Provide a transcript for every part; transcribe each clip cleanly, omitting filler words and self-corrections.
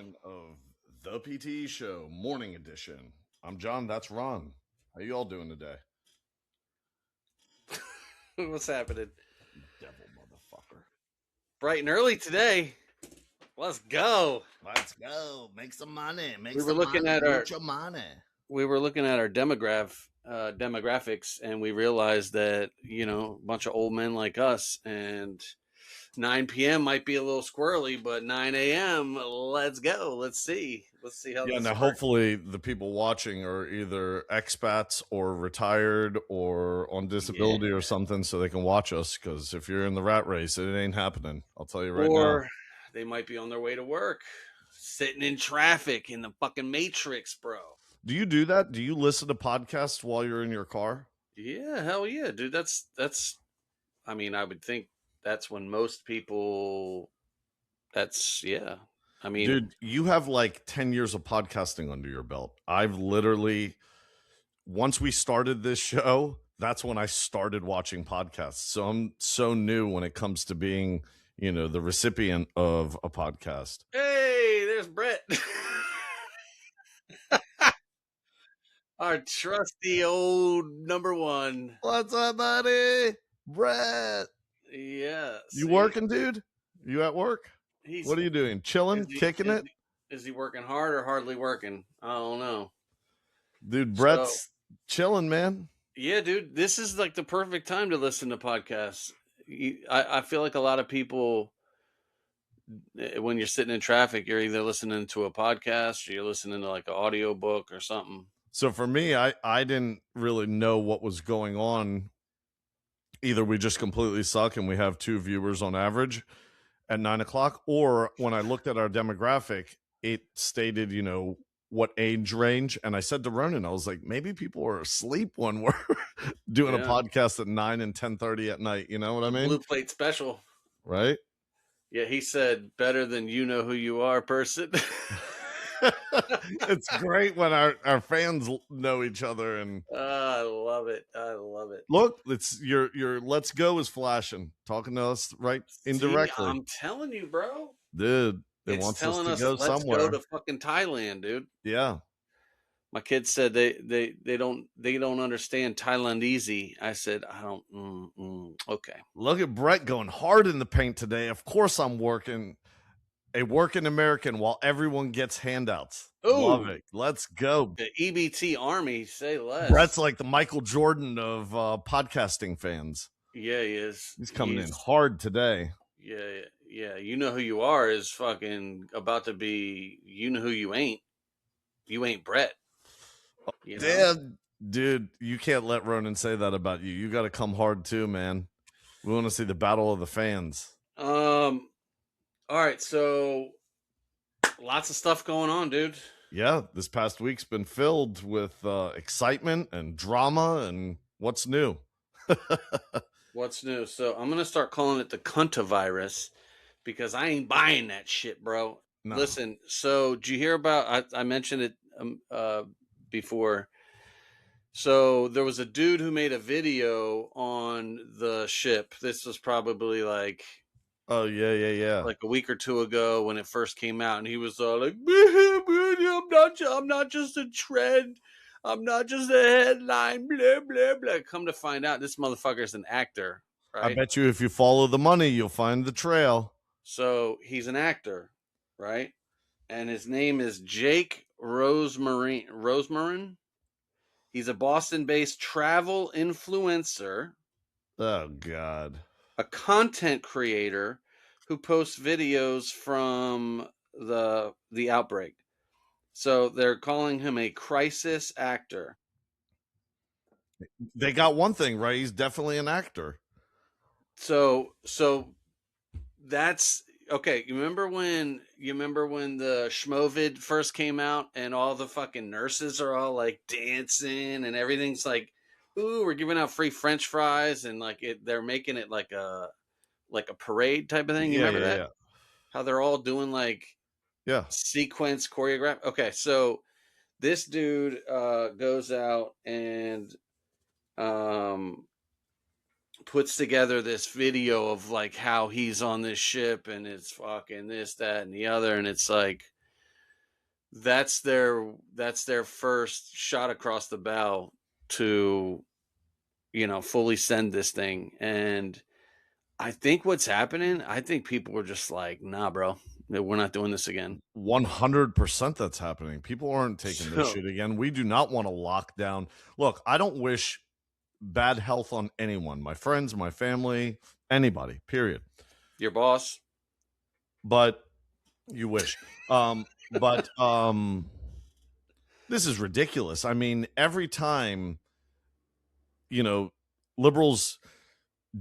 edition of the PTE Show, morning edition. I'm John. That's Ron. How you all doing today? What's happening? Devil motherfucker. Bright and early today. Let's go. Let's go. Make some money. Make We were some looking money. at our Mucho money. we were looking at our demographics, and we realized that a bunch of old men like us, and 9 p.m. might be a little squirrely, but 9 a.m. Let's go. Let's see how Yeah, this now works. hopefully the people watching are either expats or retired or on disability or something so they can watch us, because if you're in the rat race, it ain't happening. I'll tell you right now. Or they might be on their way to work, sitting in traffic in the fucking Matrix, bro. Do you do that? Do you listen to podcasts while you're in your car? Yeah, hell yeah, dude. That's I mean, I would think that's when most people yeah. I mean, Dude, you have like 10 years of podcasting under your belt. I've literally, once we started this show, that's when I started watching podcasts. So I'm so new when it comes to being, the recipient of a podcast. hey, there's Brett. Our trusty old number one. What's up, buddy? Brett. Yeah. You see, working, dude? You at work? he's What are you doing? Chilling? Kicking it? Is he working hard or hardly working? I don't know. Dude, So, Brett's chilling, man. yeah, dude, this is like the perfect time to listen to podcasts. I feel like a lot of people, when you're sitting in traffic, you're either listening to a podcast or you're listening to like an audio book or something. So for me, I didn't really know what was going on. Either we just completely suck and we have 2 viewers on average at 9 o'clock, or when I looked at our demographic, it stated, what age range. And I said to Ronan, I was like, maybe people are asleep when we're doing a podcast at 9 and 10:30 at night. You know what I mean? Blue plate special. Right? Yeah, he said better than you know who you are person. It's great when our fans know each other, and I love it. look, it's your let's go is flashing, talking to us right indirectly. I'm telling you, bro. Dude, it It's wants telling us to us go let's somewhere. go to fucking Thailand, dude. Yeah. My kids said they don't understand Thailandese. I said I don't. Okay. Look at Brett going hard in the paint today. Of course, I'm working. A working American while everyone gets handouts. Ooh. Love it. Let's go. The EBT Army, say less. Brett's like the Michael Jordan of podcasting fans. Yeah, he is. He's coming in hard today. Yeah. You know who you are is fucking about to be. You know who you ain't. You ain't Brett. You know? Yeah, dude, you can't let Ronan say that about you. You got to come hard too, man. We want to see the battle of the fans. All right, so lots of stuff going on, dude. Yeah, this past week's been filled with excitement and drama and what's new. What's new? So I'm gonna start calling it the cuntavirus because I ain't buying that shit, bro. No. Listen, so did you hear about? I mentioned it before. So there was a dude who made a video on the ship. This was probably like. Oh, yeah. Like a week or two ago when it first came out, and he was like, I'm not just a trend. I'm not just a headline, blah, blah, blah. Come to find out, this motherfucker's an actor, right? I bet you if you follow the money, you'll find the trail. So he's an actor, right? And his name is Jake Rosemarin. He's a Boston-based travel influencer. Oh, God. A content creator who posts videos from the outbreak. So they're calling him a crisis actor. They got one thing right. He's definitely an actor. So that's okay. You remember when the Schmovid first came out and all the fucking nurses are all like dancing and everything's like, ooh, we're giving out free French fries, and like they're making it like a parade type of thing. You remember that? Yeah. How they're all doing like sequence choreograph. Okay, so this dude goes out and puts together this video of like how he's on this ship and it's fucking this, that, and the other, and it's like that's their first shot across the bow to, fully send this thing. And I think what's happening, I think people are just like, nah, bro, we're not doing this again. 100% that's happening. People aren't taking this So shit again. We do not want to lock down. Look, I don't wish bad health on anyone, my friends, my family, anybody, period. your boss, But you wish. But this is ridiculous. I mean, every time, liberals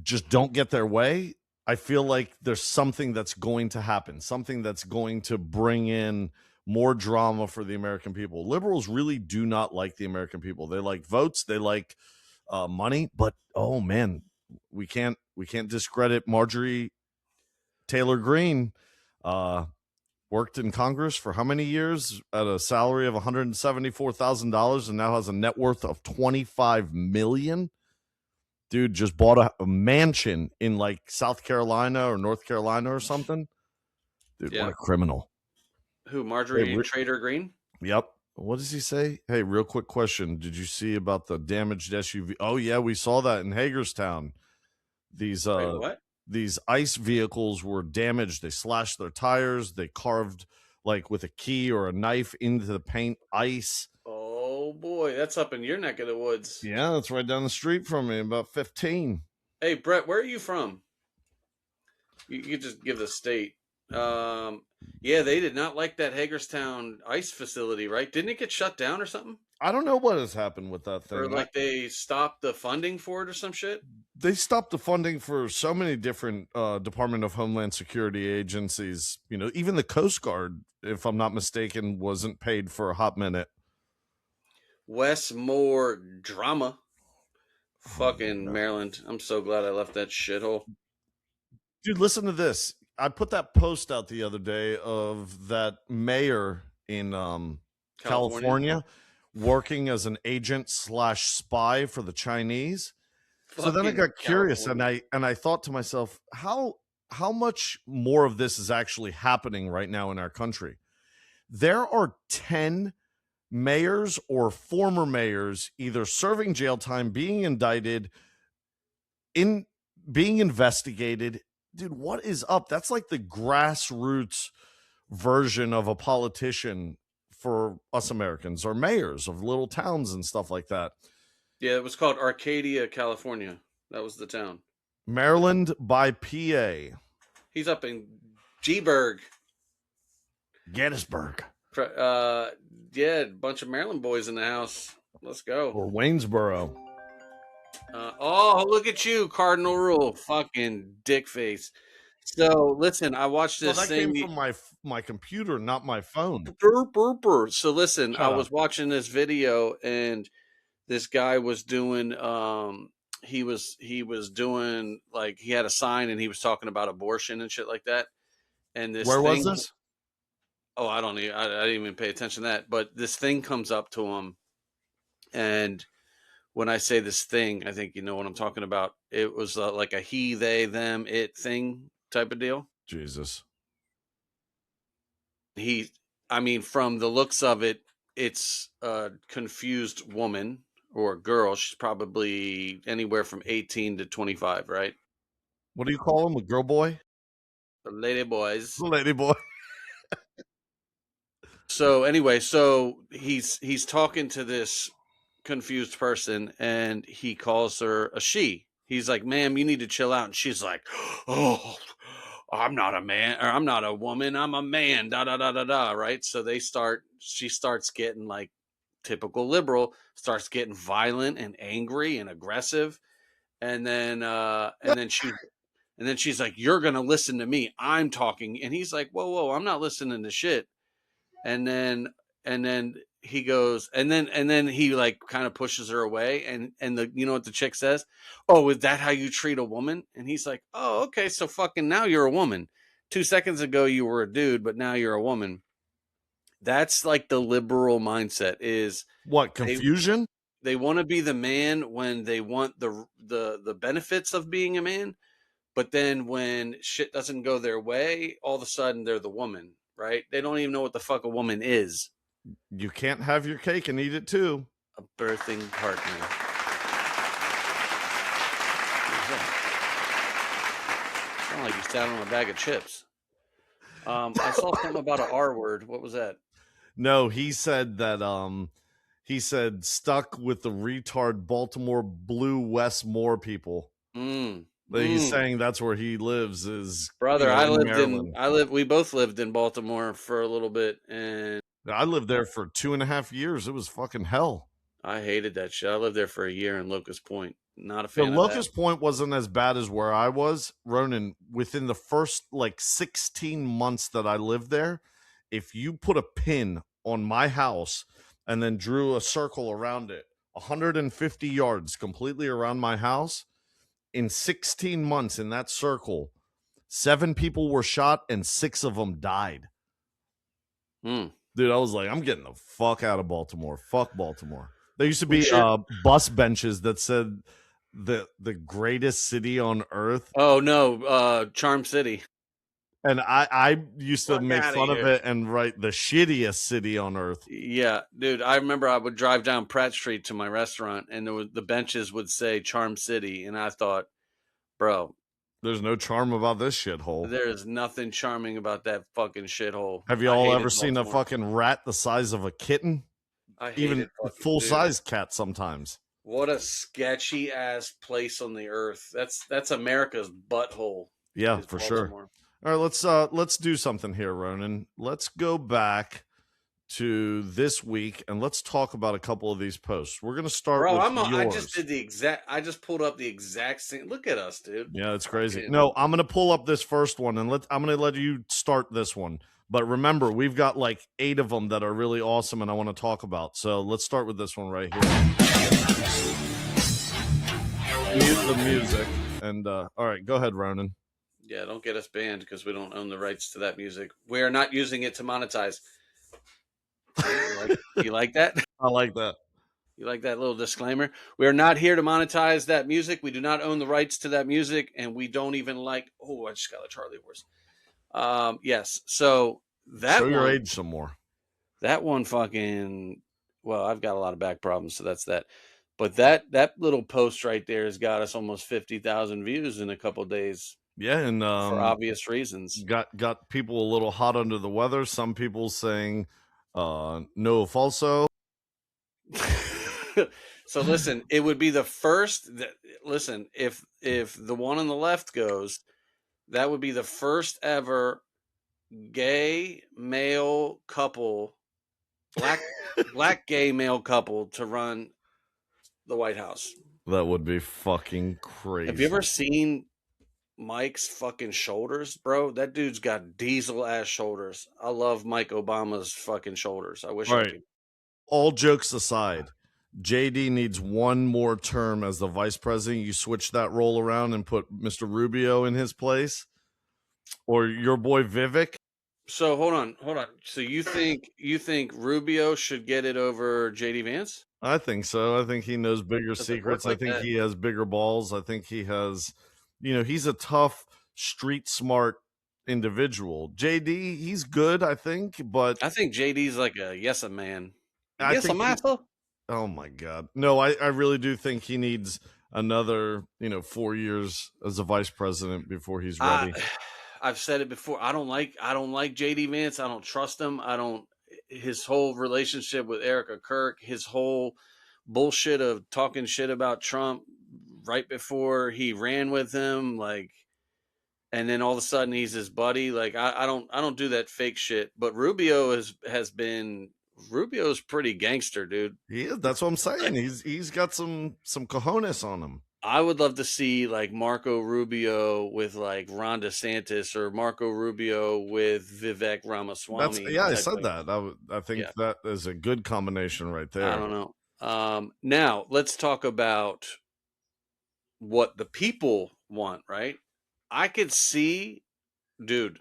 just don't get their way, I feel like there's something that's going to happen, something that's going to bring in more drama for the American people. Liberals really do not like the American people. They like votes, they like money, but oh man, we can't discredit Marjorie Taylor Greene. Worked in Congress for how many years at a salary of $174,000 and now has a net worth of $25 million. Dude just bought a mansion in like South Carolina or North Carolina or something. Dude, yeah. what a criminal. Who, Marjorie Trader Green? Yep. What does he say? Hey, real quick question. Did you see about the damaged SUV? Oh, yeah, we saw that in Hagerstown. These Wait, what? these ICE vehicles were damaged. They slashed their tires. They carved like with a key or a knife into the paint ice. Oh boy, that's up in your neck of the woods. Yeah, that's right down the street from me, about 15. Hey, Brett, where are you from? You could just give the state. Yeah, they did not like that Hagerstown ice facility, right? Didn't it get shut down or something? I don't know what has happened with that thing. Or like they stopped the funding for it or some shit? They stopped the funding for so many different Department of Homeland Security agencies. Even the Coast Guard, if I'm not mistaken, wasn't paid for a hot minute. Westmore drama. Fucking Maryland. I'm so glad I left that shithole. Dude, listen to this. I put that post out the other day of that mayor in California working as an agent / spy for the Chinese. So then I got curious and I thought to myself, how much more of this is actually happening right now in our country? There are 10 mayors or former mayors either serving jail time, being indicted, being investigated. Dude, what is up? That's like the grassroots version of a politician for us Americans, or mayors of little towns and stuff like that. Yeah, it was called Arcadia, California. That was the town. Maryland by PA. He's up in Gettysburg. Gettysburg. Yeah, a bunch of Maryland boys in the house. Let's go. Or Waynesboro. Oh, look at you, Cardinal Rule. Fucking dick face. So, listen, I watched this that thing. came from my computer, not my phone. So, listen, I was watching this video, and this guy was doing he was doing, like, he had a sign and he was talking about abortion and shit like that. And this Where was this? Oh, I didn't even pay attention to that, but this thing comes up to him, and when I say this thing, I think you know what I'm talking about. It was like a he, they, them, it thing type of deal. Jesus. I mean, from the looks of it, it's a confused woman or a girl. She's probably anywhere from 18 to 25, right? What do you call him? A girl boy? The lady boys. Lady boy. So anyway, he's talking to this confused person, and he calls her a she. He's like, "Ma'am, you need to chill out." And she's like, "Oh, I'm not a man, or I'm not a woman. I'm a man." Da da da da da. Right? So she starts getting, like, typical liberal, starts getting violent and angry and aggressive, and then she's like, "You're gonna listen to me. I'm talking." And he's like, "Whoa, I'm not listening to shit." And then he goes, and then he, like, kind of pushes her away, and you know what the chick says? "Oh, is that how you treat a woman?" And he's like, "Oh, okay, so fucking now you're a woman. 2 seconds ago you were a dude, but now you're a woman." That's like the liberal mindset is what, confusion? They want to be the man when they want the benefits of being a man, but then when shit doesn't go their way, all of a sudden they're the woman, right? They don't even know what the fuck a woman is. You can't have your cake and eat it too. A birthing partner. Sound like you sat on a bag of chips. I saw something about an R word. What was that? No, he said that he said stuck with the retard Baltimore Blue Westmore people. He's saying that's where he lives is, Brother, in Maryland. we both lived in Baltimore for a little bit, and I lived there for 2.5 years. It was fucking hell. I hated that shit. I lived there for a year in Locust Point. Not a The fan of that. Locust Point wasn't as bad as where I was, Ronan. Within the first 16 months that I lived there, if you put a pin on my house and then drew a circle around it, 150 yards completely around my house, in 16 months in that circle, 7 people were shot and 6 of them died. Dude, I was like, I'm getting the fuck out of Baltimore. Fuck Baltimore. There used to be bus benches that said the greatest city on earth. Oh no, Charm City. And I used to make fun of it and write the shittiest city on earth. Yeah, dude. I remember I would drive down Pratt Street to my restaurant, and the benches would say Charm City, and I thought, bro, there's no charm about this shithole. There is nothing charming about that fucking shithole. Have you all ever seen a fucking rat the size of a kitten? I hate even full size cat sometimes. What a sketchy ass place on the earth. That's America's butthole. Yeah, for sure. All right, let's do something here, Ronan. Let's go back to this week and let's talk about a couple of these posts. We're gonna start with yours. I just pulled up the exact same. Look at us, dude. Yeah, it's crazy. No, I'm gonna pull up this first one and I'm gonna let you start this one. But remember, we've got 8 of them that are really awesome and I want to talk about. So let's start with this one right here. Mute the music. And all right, go ahead, Ronan. Yeah, don't get us banned because we don't own the rights to that music. We are not using it to monetize. You like that? I like that. You like that little disclaimer? We are not here to monetize that music. We do not own the rights to that music, and we don't even like. Oh, I just got a Charlie horse. Yes. So that show your age some more. That one fucking. Well, I've got a lot of back problems, so that's that. But that little post right there has got us almost 50,000 views in a couple days. Yeah, and for obvious reasons, got people a little hot under the weather. Some people saying no falso. So listen, it would be the first. Listen, if the one on the left goes, that would be the first ever gay male couple, black gay male couple to run the White House. That would be fucking crazy. Have you ever seen Mike's fucking shoulders, bro? That dude's got diesel ass shoulders. I love Mike Obama's fucking shoulders. I wish I could. All jokes aside, JD needs one more term as the vice president. You switch that role around and put Mr. Rubio in his place, or your boy Vivek. So hold on. So you think Rubio should get it over JD Vance? I think so. I think he knows bigger secrets. I think he has bigger balls. I think he has, he's a tough, street smart individual. JD, he's good, I think, but I think JD's like a yes a man. Yes a master. Oh my God. No, I really do think he needs another, 4 years as a vice president before he's ready. I've said it before. I don't like JD Vance. I don't trust him. His whole relationship with Erica Kirk, his whole bullshit of talking shit about Trump right before he ran with him, and then all of a sudden he's his buddy. I don't do that fake shit. But Rubio's pretty gangster, dude. He is. That's what I'm saying. He's got some cojones on him. I would love to see Marco Rubio with Ron DeSantis or Marco Rubio with Vivek Ramaswamy. I said that. I think that is a good combination right there. I don't know. Now let's talk about what the people want, right? I could see, dude,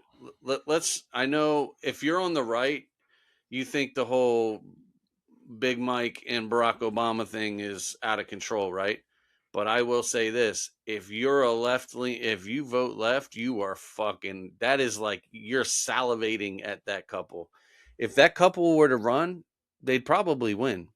I know if you're on the right, you think the whole Big Mike and Barack Obama thing is out of control, right? But I will say this, if you're if you vote left, you are that is you're salivating at that couple. If that couple were to run, they'd probably win.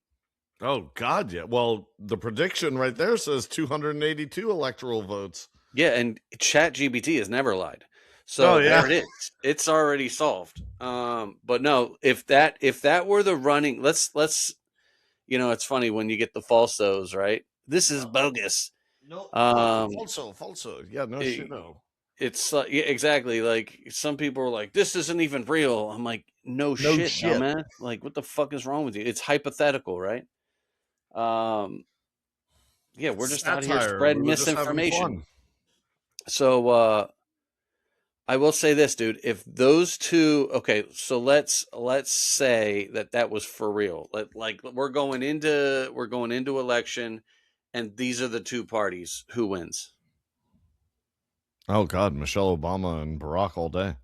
Oh God, yeah. Well, the prediction right there says 282 electoral votes. Yeah, and ChatGPT has never lied. Oh So yeah. there it is. It's already solved. But no, if that were the running, let's it's funny when you get the falsos, right? This is bogus. No, Um, falso. Yeah, no it- shit. No. it's yeah, exactly, like some people are like, this isn't even real. I'm like, no No shit, shit. dumbass. Like, what the fuck is wrong with you? It's hypothetical, right? Um, yeah, we're just out here Satire. We spreading were just having misinformation. fun. So I will say this, dude. If those two, okay, so let's say that was for real. Like we're going into election, and these are the two parties. Who wins? Oh God, Michelle Obama and Barack all day.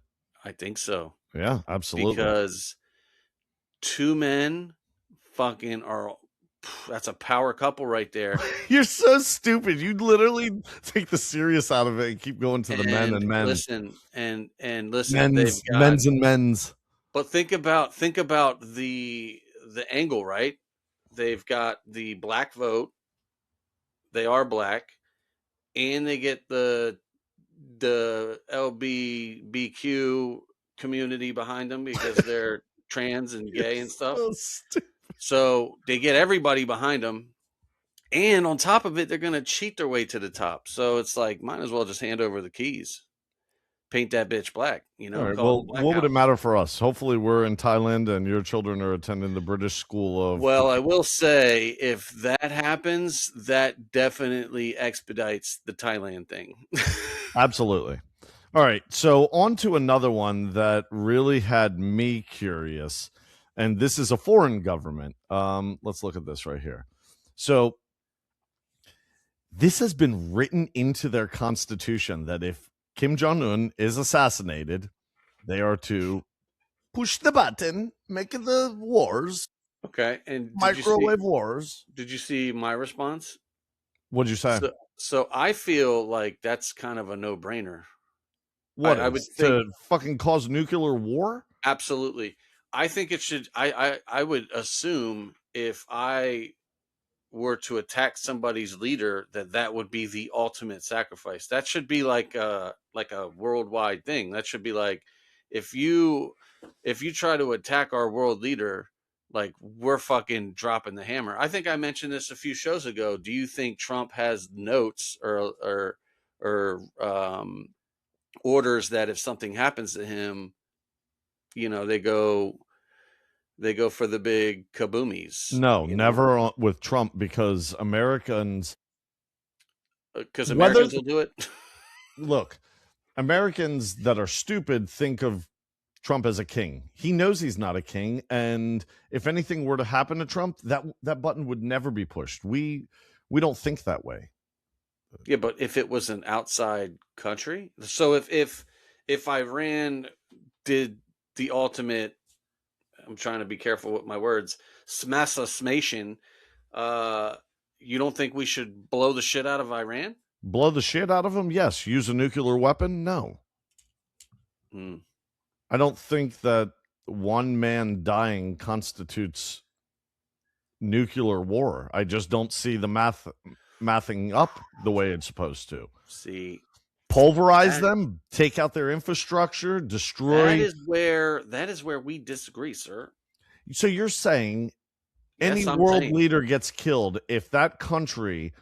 I think so. Yeah, absolutely. Because two men fucking are, that's a power couple right there. You're so stupid. You literally take the serious out of it and keep going to the men and men. Listen, and listen, they've got men's and men's. But think about the angle, right? They've got the black vote. They are black, and they get the LGBTQ community behind them because they're trans and gay and stuff. So stupid. So they get everybody behind them, and on top of it, they're going to cheat their way to the top. So it's like, might as well just hand over the keys, paint that bitch black. All right, call well, it the Black what would it House. matter for us? Hopefully, we're in Thailand and your children are attending the British School of. Well, I will say, if that happens, that definitely expedites the Thailand thing. Absolutely. All right, so on to another one that really had me curious, and this is a foreign government. Let's look at this right here. So this has been written into their constitution that if Kim Jong-un is assassinated, they are to push the button, make the wars, Okay, and microwave wars. did you see my response? What'd you say? So I feel like that's kind of a no-brainer. What I is would think to fucking cause nuclear war? absolutely. I think it should. I would assume if I were to attack somebody's leader, that would be the ultimate sacrifice. That should be like a worldwide thing. That should be like, if you try to attack our world leader, like, we're fucking dropping the hammer. I think I mentioned this a few shows ago. Do you think Trump has notes or orders that if something happens to him, they go for the big kaboomies? No, never with Trump, because Americans, Because Americans will do it. look, Americans that are stupid think of Trump as a king. He knows he's not a king, and if anything were to happen to Trump, that button would never be pushed. We don't think that way. Yeah, but if it was an outside country, so if Iran did the ultimate, I'm trying to be careful with my words, smashation, you don't think we should blow the shit out of Iran? Blow the shit out of them? Yes. Use a nuclear weapon? No. I don't think that one man dying constitutes nuclear war. I just don't see the mathing up the way it's supposed to. See, pulverize them, take out their infrastructure, destroy. That is where we disagree, sir. So you're saying any world leader gets killed if that country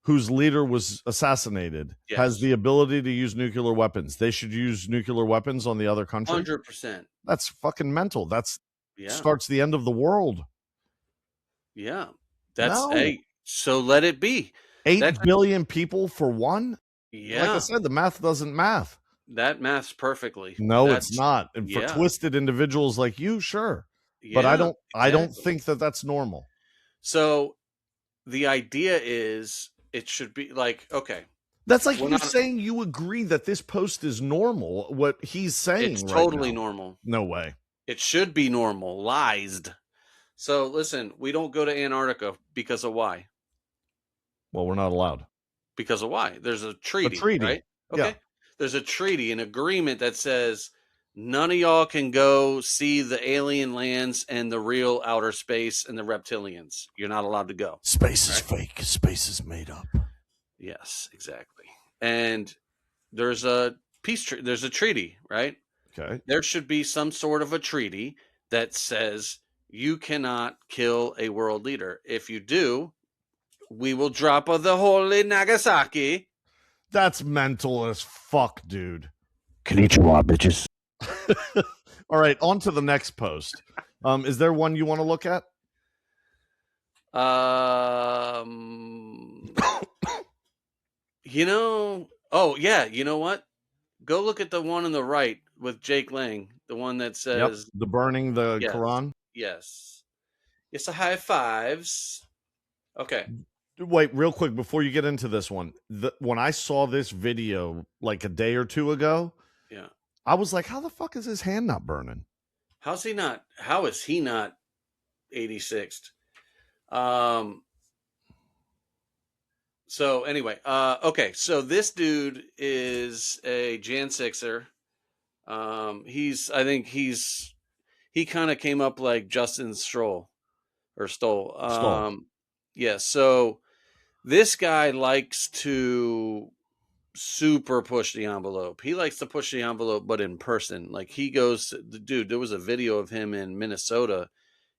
whose leader was assassanated has the ability to use nuclear weapons. They should use nuclear weapons on the other country? 100%. That's fucking mental. That's starts the end of the world. Yeah. So let it be. 8 billion people for one? Yeah. Like I said, the math doesn't math. That maths perfectly. No, it's not. And for twisted individuals like you, sure. Yeah, but I don't think that that's normal. So the idea is it should be like, okay. That's like you saying you agree that this post is normal. What he's saying it's totally normal. No way. It should be normalized. So listen, we don't go to Antarctica because of why? Well, we're not allowed. Because of why? There's a treaty. Right? Okay. Yeah. There's a treaty, an agreement that says none of y'all can go see the alien lands and the real outer space and the reptilians. You're not allowed to go. Space is Right? fake. Space is made up. Yes, exactly. And there's a there's a treaty, right? Okay. There should be some sort of a treaty that says you cannot kill a world leader. If you do, we will drop the holy Nagasaki. That's mental as fuck, dude. Konnichiwa, bitches. All right, on to the next post. Is there one you want to look at? Oh yeah, you know what? Go look at the one on the right with Jake Lang, the one that says the burning the yes, Quran. yes. It's a high fives. Okay. Wait, real quick before you get into this one. When I saw this video like a day or two ago, yeah, I was like, how the fuck is his hand not burning? How is he not 86th? So anyway, okay. So this dude is a Jan Sixer. I think he kind of came up like Justin Stoll. Yeah. So this guy likes to super push the envelope. He likes to push the envelope, but in person. Like he goes, dude, there was a video of him in Minnesota.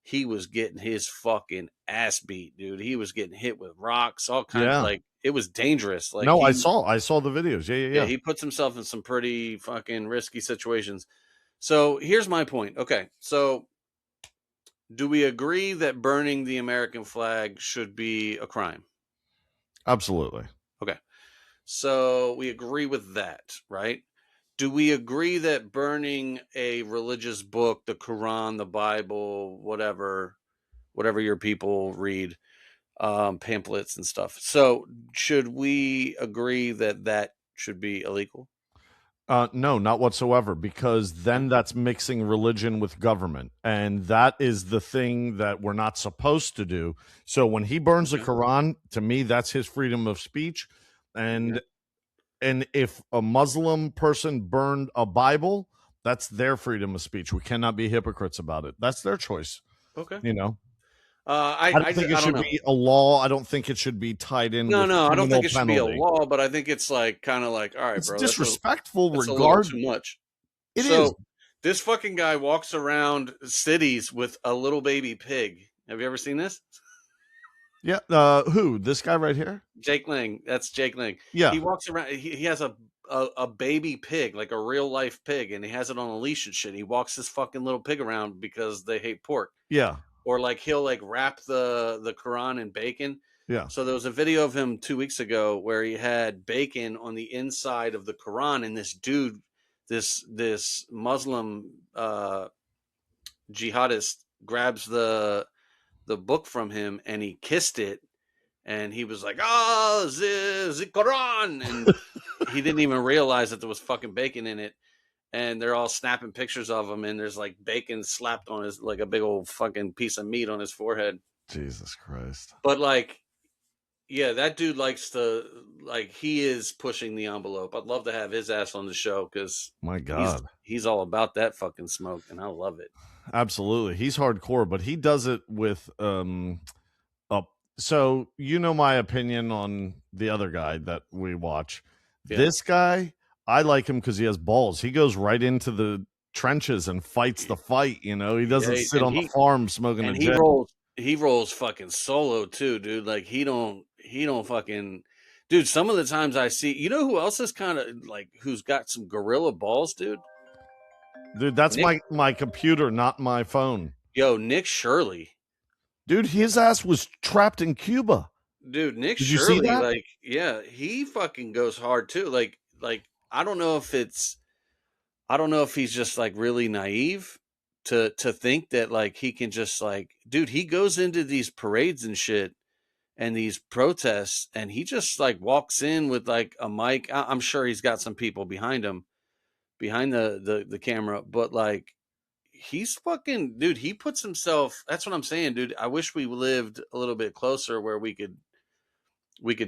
He was getting his fucking ass beat, dude. He was getting hit with rocks, all kinds. Yeah. Like it was dangerous. Like no, I saw the videos. Yeah. he puts himself in some pretty fucking risky situations. So here's my point. Okay, so do we agree that burning the American flag should be a crime? Absolutely. Okay. So we agree with that, right? Do we agree that burning a religious book, the Quran, the Bible, whatever your people read, pamphlets and stuff. So should we agree that should be illegal? No, not whatsoever, because then that's mixing religion with government. And that is the thing that we're not supposed to do. So when he burns the Quran, to me, that's his freedom of speech. And if a Muslim person burned a Bible, that's their freedom of speech. We cannot be hypocrites about it. That's their choice. Okay. You know? I don't think it should be a law. I don't think it should be tied in. No, with I don't think it should be a penalty. law, but I think it's like kind of like, all right, It's bro, disrespectful. that's a little too much. It is. This fucking guy walks around cities with a little baby pig. Have you ever seen this? Yeah. Who? This guy right here? Jake Lang. That's Jake Lang. Yeah. He walks around. He has a baby pig, like a real life pig, and he has it on a leash and shit. He walks this fucking little pig around because they hate pork. Yeah. Or like he'll like wrap the Quran in bacon. Yeah. So there was a video of him 2 weeks ago where he had bacon on the inside of the Quran, and this dude, this Muslim jihadist, grabs the book from him and he kissed it, and he was like, "Oh, the Quran," and he didn't even realize that there was fucking bacon in it. And they're all snapping pictures of him, and there's like bacon slapped on his, like a big old fucking piece of meat on his forehead. Jesus Christ. But like, yeah, that dude likes to, like, he is pushing the envelope. I'd love to have his ass on the show because my God, he's all about that fucking smoke, and I love it. Absolutely. He's hardcore, but he does it with so you know my opinion on the other guy that we watch. Yeah. This guy, I like him because he has balls. He goes right into the trenches and fights the fight. You know, he doesn't sit on the farm smoking a jet. He rolls fucking solo too, dude. Like he don't fucking, dude. Some of the times I see, you know who else is kind of like, who's got some gorilla balls, dude? Dude, that's my computer, not my phone. Yo, Nick Shirley. Dude, his ass was trapped in Cuba. Dude, Nick Shirley, like, yeah, he fucking goes hard too. Like I don't know if he's just like really naive to think that like he can just like, dude, he goes into these parades and shit and these protests, and he just like walks in with like a mic. I'm sure he's got some people behind him, behind the camera, but like, he's fucking, dude, he puts himself, that's what I'm saying, dude. I wish we lived a little bit closer where we could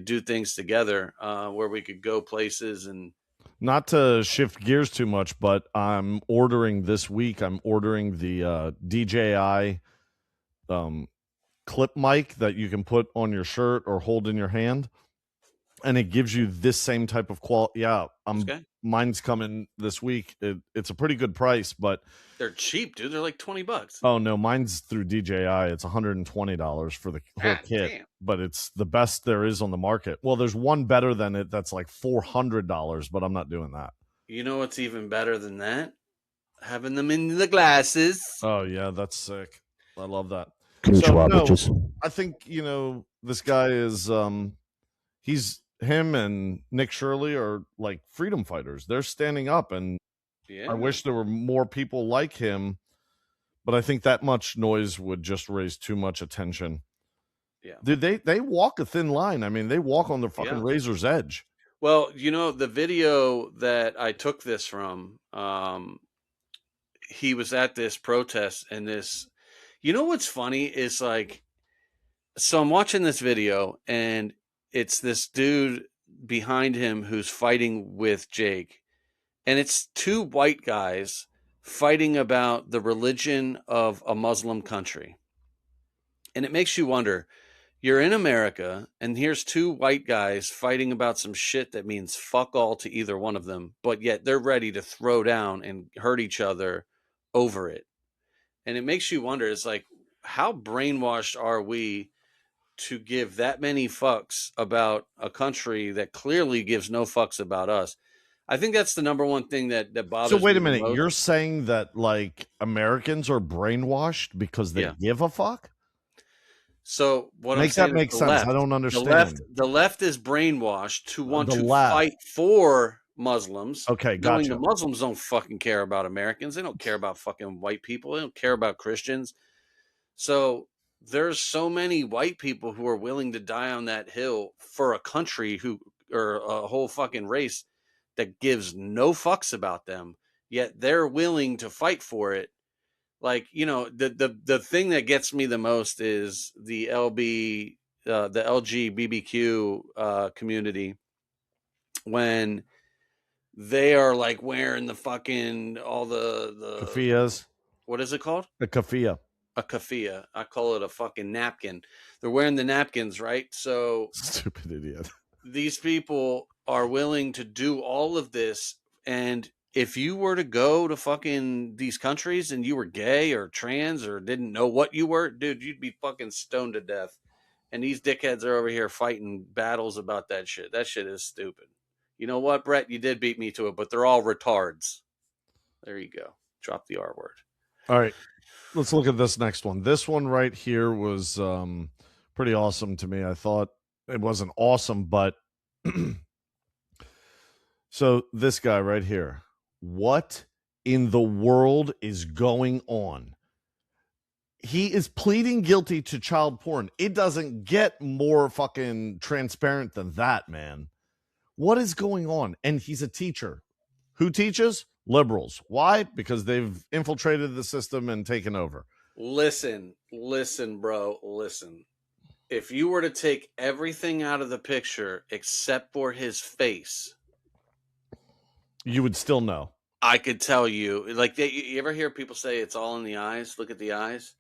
do things together, where we could go places. And Not to shift gears too much, but I'm ordering this week. I'm ordering the DJI clip mic that you can put on your shirt or hold in your hand, and it gives you this same type of quality. Yeah, Okay. mine's coming this week. It's a pretty good price, but They're cheap, dude. They're like $20. oh no, mine's through DJI. It's $120 for the whole God kit, damn. but it's the best there is on the market. Well, there's one better than it that's like $400, but I'm not doing that. You know what's even better than that? Having them in the glasses. Oh yeah, that's sick. I love that. Konnichiwa, no, bitches. I think this guy is him and Nick Shirley are like freedom fighters. They're standing up, and Yeah. I wish there were more people like him, but I think that much noise would just raise too much attention. Yeah. Dude, they walk a thin line. I mean, they walk on the fucking razor's edge. Well, the video that I took this from, he was at this protest, and this, what's funny is like, so I'm watching this video, and it's this dude behind him who's fighting with Jake, and it's two white guys fighting about the religion of a Muslim country. And it makes you wonder, you're in America, and here's two white guys fighting about some shit that means fuck all to either one of them, but yet they're ready to throw down and hurt each other over it. And it makes you wonder, it's like, how brainwashed are we to give that many fucks about a country that clearly gives no fucks about us? I think that's the number one thing that bothers me. So wait a minute, you're saying that like Americans are brainwashed because they give a fuck? So what Make that make sense? I don't understand. The left is brainwashed to want to fight for Muslims. Okay, knowing gotcha. the Muslims don't fucking care about Americans. They don't care about fucking white people. They don't care about Christians. So there's so many white people who are willing to die on that hill for a country or a whole fucking race that gives no fucks about them, yet they're willing to fight for it. Like, the thing that gets me the most is the LGBTQ community, when they are like wearing the fucking all the Kafias. What is it called? A kafia. A kafia. I call it a fucking napkin. They're wearing the napkins, right? So stupid idiot. These people are willing to do all of this, and if you were to go to fucking these countries and you were gay or trans or didn't know what you were, dude, you'd be fucking stoned to death. And these dickheads are over here fighting battles about that shit. That shit is stupid. You know what, Brett? You did beat me to it, but they're all retards. There you go. Drop the R word. All right. Let's look at this next one. This one right here was pretty awesome to me. I thought it wasn't awesome, but so this guy right here. What in the world is going on? He is pleading guilty to child porn. It doesn't get more fucking transparent than that, man. What is going on? And he's a teacher. Who teaches? Liberals. Why? Because they've infiltrated the system and taken over. Listen, bro, listen. If you were to take everything out of the picture except for his face, you would still know. I could tell you. Like, you ever hear people say it's all in the eyes? Look at the eyes.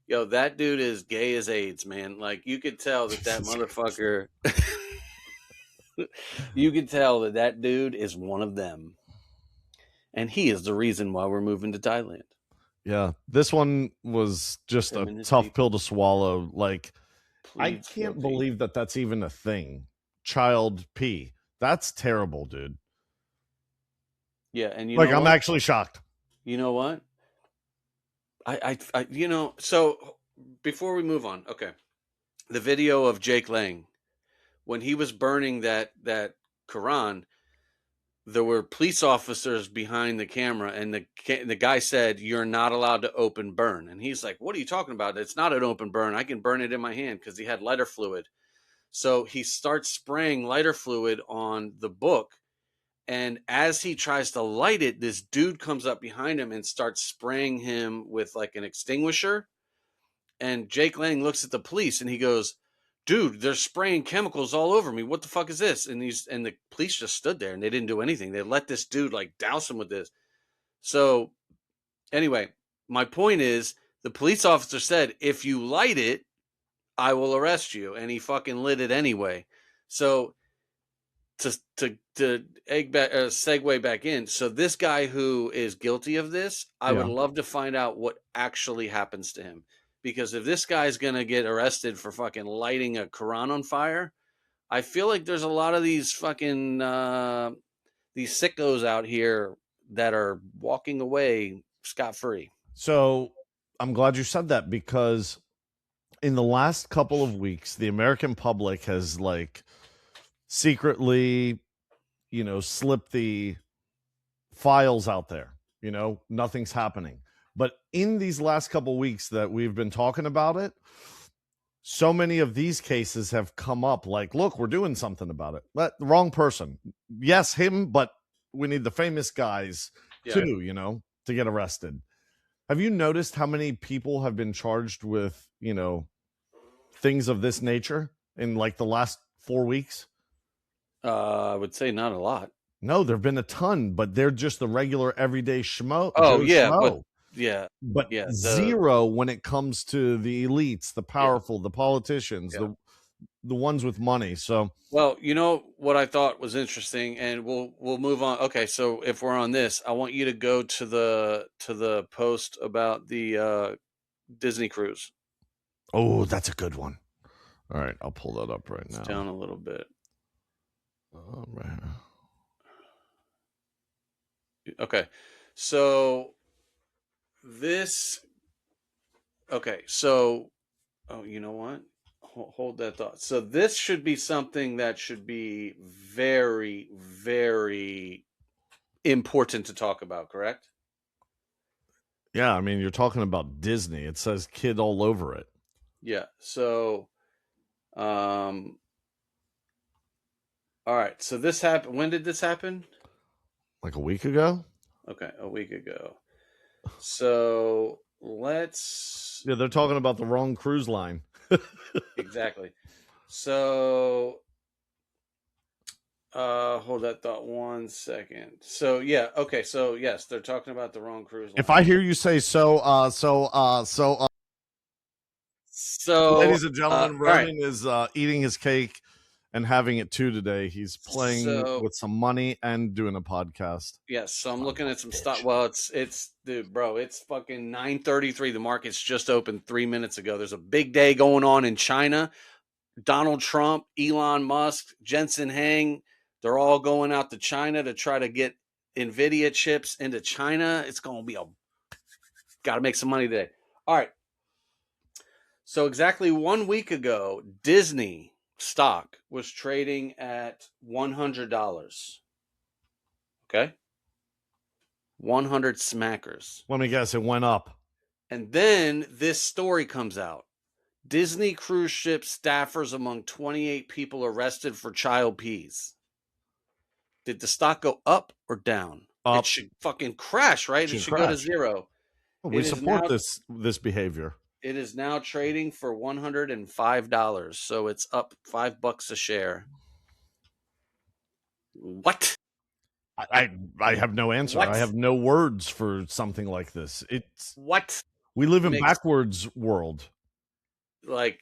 Yo, that dude is gay as AIDS, man. Like, you could tell that motherfucker. You could tell that dude is one of them. And he is the reason why we're moving to Thailand. Yeah. This one was just a tough pill to swallow. Like, I can't believe that that's even a thing. Child pee. That's terrible, dude. Yeah, and I'm actually shocked. You know what? I so before we move on, okay. The video of Jake Lang, when he was burning that Quran, there were police officers behind the camera, and the guy said, "You're not allowed to open burn." And he's like, "What are you talking about? It's not an open burn. I can burn it in my hand," because he had lighter fluid. So he starts spraying lighter fluid on the book. And as he tries to light it, this dude comes up behind him and starts spraying him with like an extinguisher. And Jake Lang looks at the police and he goes, dude, they're spraying chemicals all over me. What the fuck is this? And the police just stood there and they didn't do anything. They let this dude like douse him with this. So anyway, my point is the police officer said, if you light it, I will arrest you. And he fucking lit it anyway. So to segue back in. So this guy who is guilty of this, I would love to find out what actually happens to him. Because if this guy's going to get arrested for fucking lighting a Quran on fire, I feel like there's a lot of these fucking these sickos out here that are walking away scot-free. So I'm glad you said that, because in the last couple of weeks, the American public has like secretly, slipped the files out there. Nothing's happening. But in these last couple of weeks that we've been talking about it, so many of these cases have come up like, look, we're doing something about it. But the wrong person. Yes, him, but we need the famous guys too, to get arrested. Have you noticed how many people have been charged with, things of this nature in like the last 4 weeks? I would say not a lot. No, there've been a ton, but they're just the regular everyday schmo. Oh, yeah, schmo. but zero when it comes to the elites, the powerful, the politicians, the ones with money. So, well, what I thought was interesting, and we'll move on. Okay, so if we're on this, I want you to go to the post about the Disney cruise. Oh, that's a good one. All right, I'll pull that up right now. Down a little bit. Right. Okay, so this. Okay, so you know what? Hold that thought. So this should be something that should be very, very important to talk about, correct? Yeah, I mean, you're talking about Disney. It says kid all over it. Yeah. So, all right. So this happened. When did this happen? Like a week ago? Okay, a week ago. So let's. Yeah, they're talking about the wrong cruise line. Exactly. So, hold that thought 1 second. So yeah, okay. So yes, they're talking about the wrong cruise line. If I hear you say so, ladies and gentlemen, Ronan is eating his cake and having it too today. He's playing with some money and doing a podcast. Yes, so I'm looking at some stuff. Well, it's dude, bro, it's fucking 9:33. The market's just opened 3 minutes ago. There's a big day going on in China. Donald Trump, Elon Musk, Jensen Huang, they're all going out to China to try to get NVIDIA chips into China. It's going to be got to make some money today. All right. So exactly 1 week ago, Disney stock was trading at $100. Okay? 100 smackers. Let me guess, it went up. And then this story comes out. Disney cruise ship staffers among 28 people arrested for child peas. Did the stock go up or down? Up. It should fucking crash, right? It should go to zero. Well, we support this behavior. It is now trading for $105, so it's up $5 a share. What? I have no answer. What? I have no words for something like this. It's what? We live in backwards world. Like,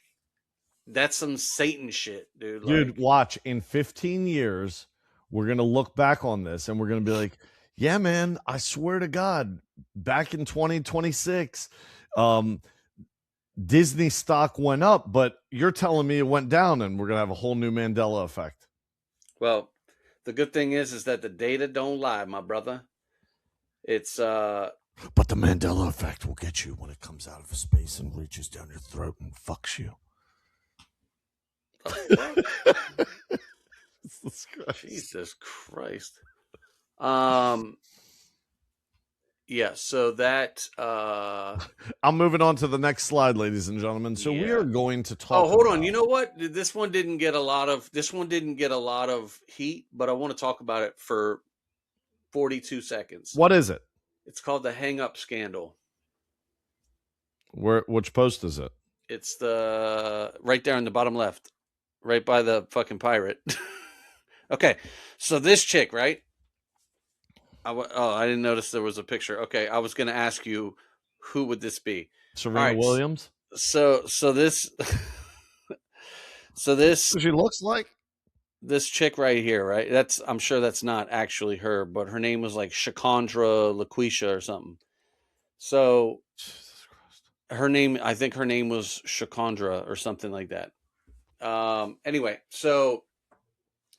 that's some Satan shit, dude. Dude, watch. In 15 years, we're going to look back on this and we're going to be like, yeah, man, I swear to God, back in 2026, Disney stock went up, but you're telling me it went down, and we're going to have a whole new Mandela effect. Well, the good thing is that the data don't lie, my brother. It's But the Mandela effect will get you when it comes out of space and reaches down your throat and fucks you. Jesus Christ. Yeah, so that I'm moving on to the next slide, ladies and gentlemen. So we are going to talk. Oh, hold on. You know what? This one didn't get a lot of heat, but I want to talk about it for 42 seconds. What is it? It's called the hang up scandal. Which post is it? It's the right there in the bottom left. right by the fucking pirate. Okay, so this chick, right? I didn't notice there was a picture. Okay, I was going to ask you, who would this be? All Serena right, Williams. so this, so this She looks like. this chick right here, right? I'm sure that's not actually her, but her name was like Shakondra LaQuisha or something. So Jesus Christ. I think her name was Shakondra or something like that. Anyway, so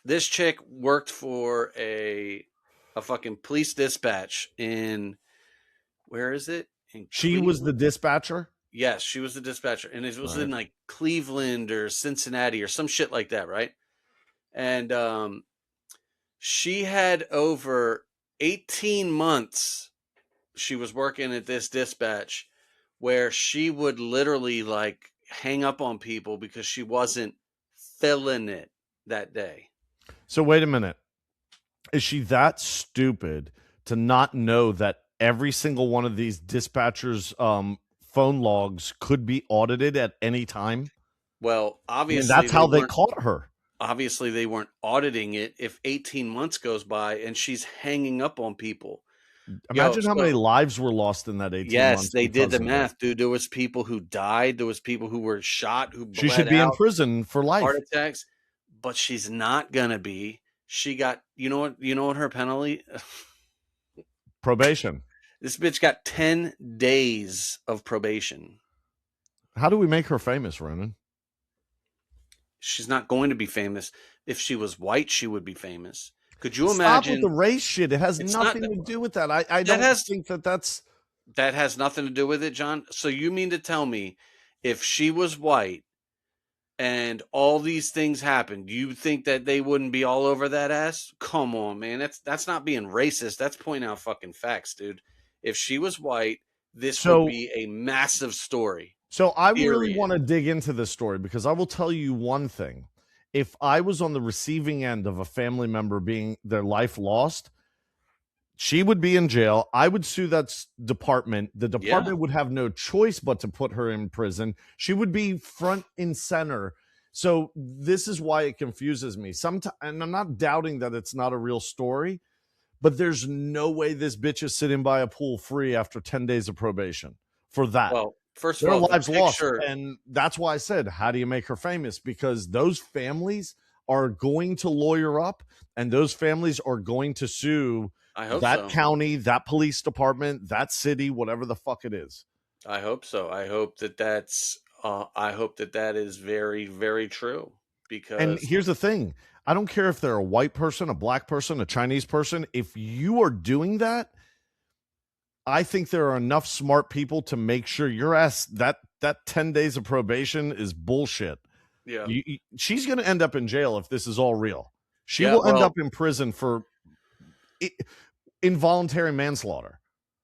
this chick worked for a fucking police dispatch in, where is it? In She was the Cleveland? dispatcher. Yes, she was the dispatcher, and it was Right. in like Cleveland or Cincinnati or some shit like that, right? And she had over 18 months. She was working at this dispatch where she would literally like hang up on people because she wasn't feeling it that day. So wait a minute. Is she that stupid to not know that every single one of these dispatchers' phone logs could be audited at any time? Well, I mean, obviously that's how they weren't caught her. obviously they weren't auditing it if 18 months goes by and she's hanging up on people. Imagine how many lives were lost in that 18 Yes, months. they did because the of it. math, dude. There was people who died. There was people who were shot, who She bled should be in out, prison for life. heart attacks. But she's not gonna be. She got, you know what her penalty? Probation. This bitch got 10 days of probation. How do we make her famous, Ronan? She's not going to be famous. If she was white, she would be famous. Could you Stop imagine? with the race shit. It has It's nothing not- to do with that. I That don't has- think that's. That has nothing to do with it, John. So you mean to tell me if she was white and all these things happened, you think that they wouldn't be all over that ass? Come on, man. That's not being racist. That's pointing out fucking facts, dude. If she was white, this would be a massive story. So I really Period. want to dig into this story because I will tell you one thing. If I was on the receiving end of a family member being their life lost, she would be in jail. I would sue that department. The department would have no choice but to put her in prison. She would be front and center. So this is why it confuses me. Sometimes, and I'm not doubting that it's not a real story, but there's no way this bitch is sitting by a pool free after 10 days of probation for that. Well, first Their of all, lives lost. And that's why I said, how do you make her famous? Because those families are going to lawyer up and those families are going to sue that county, that police department, that city, whatever the fuck it is. I hope so. I hope that that is very, very true. Because, and here's the thing. I don't care if they're a white person, a black person, a Chinese person. If you are doing that, I think there are enough smart people to make sure your ass, that 10 days of probation is bullshit. Yeah. She's going to end up in jail if this is all real. She will end up in prison for involuntary manslaughter.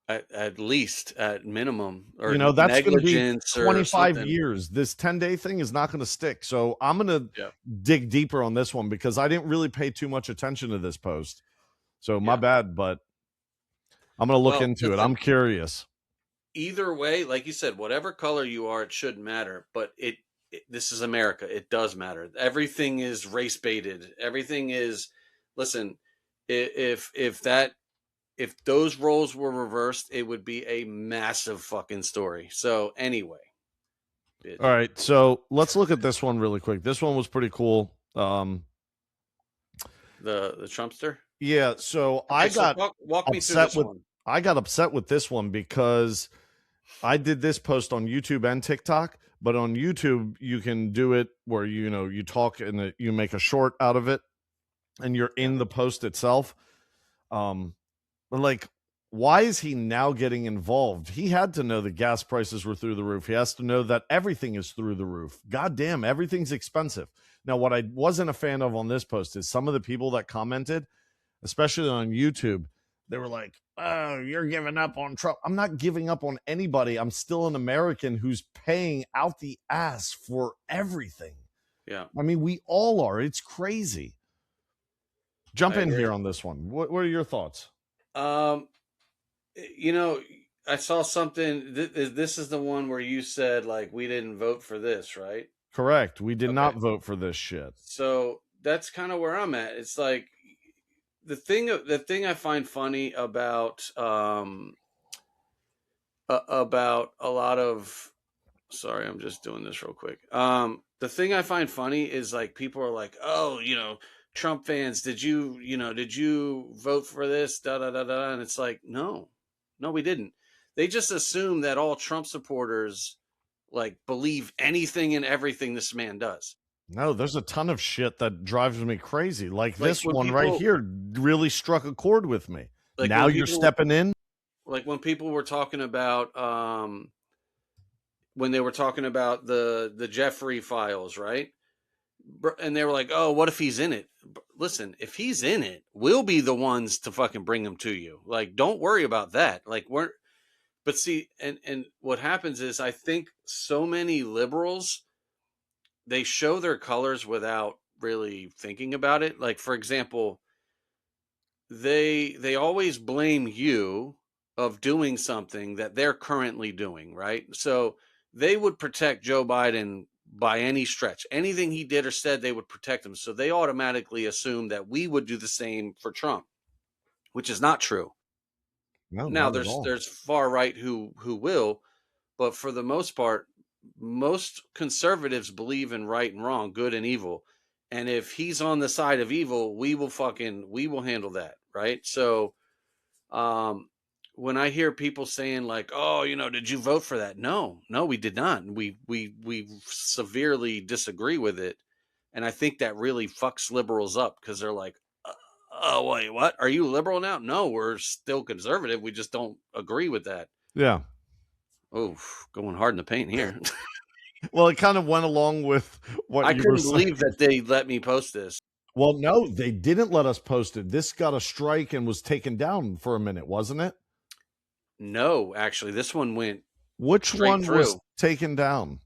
At least, at minimum. Or that's going to be 25 or years. This 10-day thing is not going to stick. So I'm going to dig deeper on this one because I didn't really pay too much attention to this post. So my bad, but I'm going to look into it. I'm curious. Either way, like you said, whatever color you are, it shouldn't matter. But this is America. It does matter. Everything is race baited. Everything is. Listen, if those roles were reversed, it would be a massive fucking story. So anyway, all right. So let's look at this one really quick. This one was pretty cool. The Trumpster. Yeah. So I got walk me through this one. I got upset with this one because I did this post on YouTube and TikTok, but on YouTube you can do it where you talk and you make a short out of it, and you're in the post itself. Like, why is he now getting involved? He had to know the gas prices were through the roof. He has to know that everything is through the roof. God damn, everything's expensive. Now, what I wasn't a fan of on this post is some of the people that commented, especially on YouTube, they were like, oh, you're giving up on Trump. I'm not giving up on anybody. I'm still an American who's paying out the ass for everything. Yeah. I mean, we all are. It's crazy. Jump in here on this one. What are your thoughts? I saw something. This is the one where you said, like, we didn't vote for this, right? Correct. We did not Okay. vote for this shit. So that's kind of where I'm at. It's like the thing I find funny about a lot of, sorry, I'm just doing this real quick. The thing I find funny is like people are like, oh, Trump fans, did you vote for this? Da da da da. And it's like, no, we didn't. They just assume that all Trump supporters like believe anything and everything this man does. No, there's a ton of shit that drives me crazy. Like this when one right people- here really struck a chord with me. Like now when you're people- stepping in. Like when people were talking about when they were talking about the Jeffrey files, right? And they were like, oh, what if he's in it? Listen, if he's in it, we'll be the ones to fucking bring him to you. Like, don't worry about that. Like, but see, and what happens is I think so many liberals, they show their colors without really thinking about it. Like, for example, they always blame you of doing something that they're currently doing, right? So they would protect Joe Biden by any stretch. Anything he did or said, they would protect him. So they automatically assume that we would do the same for Trump, which is not true. No, Now not at all. there's far right who will, but for the most part, most conservatives believe in right and wrong, good and evil. And if he's on the side of evil, we will handle that, right? So when I hear people saying like, oh, did you vote for that? No, we did not. We severely disagree with it. And I think that really fucks liberals up because they're like, oh, wait, what? Are you liberal now? No, we're still conservative. We just don't agree with that. Yeah. Oh, going hard in the paint here. Well, it kind of went along with what I you couldn't were saying. believe that they let me post this. Well, no, they didn't let us post it. This got a strike and was taken down for a minute, wasn't it? No, actually, this one went. Which straight one was through. taken down?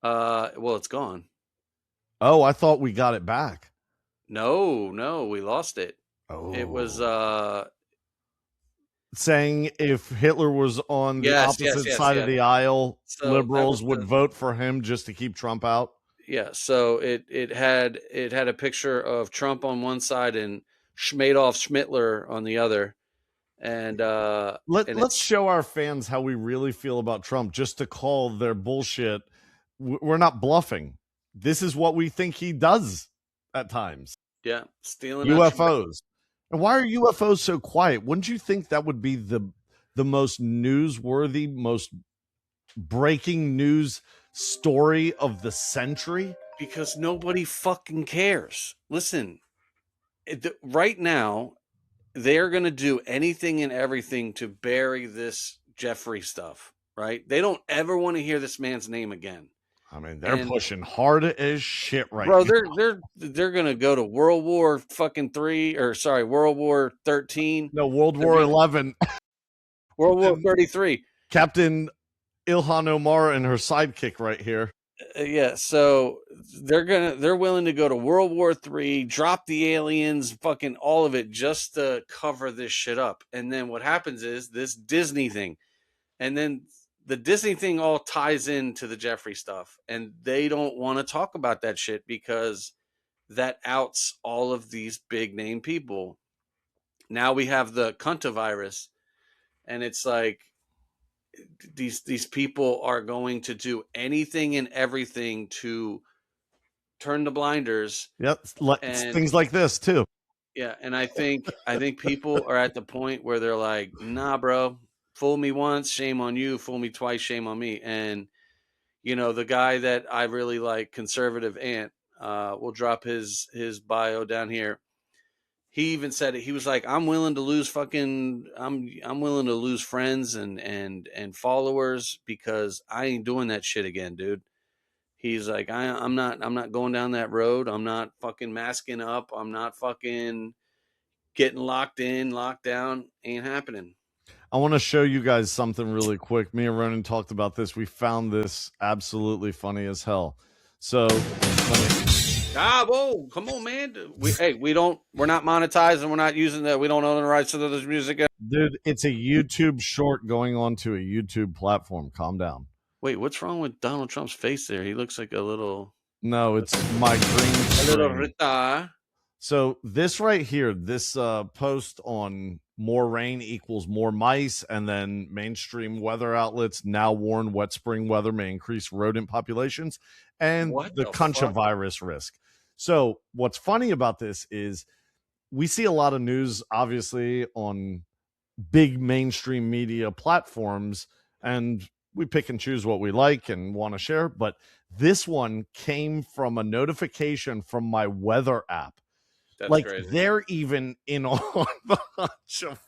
Well, it's gone. Oh, I thought we got it back. No, we lost it. Oh, It was saying if Hitler was on the Yes, opposite yes, side yeah. of the aisle, So that liberals was would the- vote for him just to keep Trump out. Yeah, so it had a picture of Trump on one side and Madoff Schmittler on the other. And Let's show our fans how we really feel about Trump, just to call their bullshit. We're not bluffing. This is what we think he does at times. yeah, stealing out your- UFOs. And why are UFOs so quiet? Wouldn't you think that would be the most newsworthy, most breaking news story of the century? because nobody fucking cares. Listen, right now they're going to do anything and everything to bury this Jeffrey stuff, right? They don't ever want to hear this man's name again. I mean, they're And- pushing hard as shit right Bro, now. they're going to go to World War World War 13, No, World War 11. World War 33. Captain Ilhan Omar and her sidekick right here. Yeah, so they're willing to go to World War III, drop the aliens, fucking all of it, just to cover this shit up. And then what happens is this Disney thing, and then the Disney thing all ties into the Jeffrey stuff, and they don't want to talk about that shit because that outs all of these big name people. Now we have the cuntavirus, and it's like these people are going to do anything and everything to turn the blinders. Yep, And- things like this too. Yeah, and I think people are at the point where they're like, nah, bro, fool me once, shame on you, fool me twice, shame on me. And the guy that I really like, Conservative Ant, we'll drop his bio down here. He even said it. He was like, I'm willing to lose I'm willing to lose friends and followers because I ain't doing that shit again, dude. He's like, I'm not going down that road. I'm not fucking masking up. I'm not fucking getting locked down. Ain't happening. I want to show you guys something really quick. Me and Ronan talked about this. We found this absolutely funny as hell. So Whoa, come on, man. We're not monetizing. We're not using that. We don't own the rights to this music. dude, it's a YouTube short going on to a YouTube platform. Calm down. Wait, what's wrong with Donald Trump's face there? He looks like a little No, it's my green little screen. retard. So this right here, this post on more rain equals more mice, and then mainstream weather outlets now warn wet spring weather may increase rodent populations and What the the concha fuck? virus risk. So what's funny about this is we see a lot of news, obviously, on big mainstream media platforms, and we pick and choose what we like and want to share. But this one came from a notification from my weather app. That's Like crazy. they're even in on the concha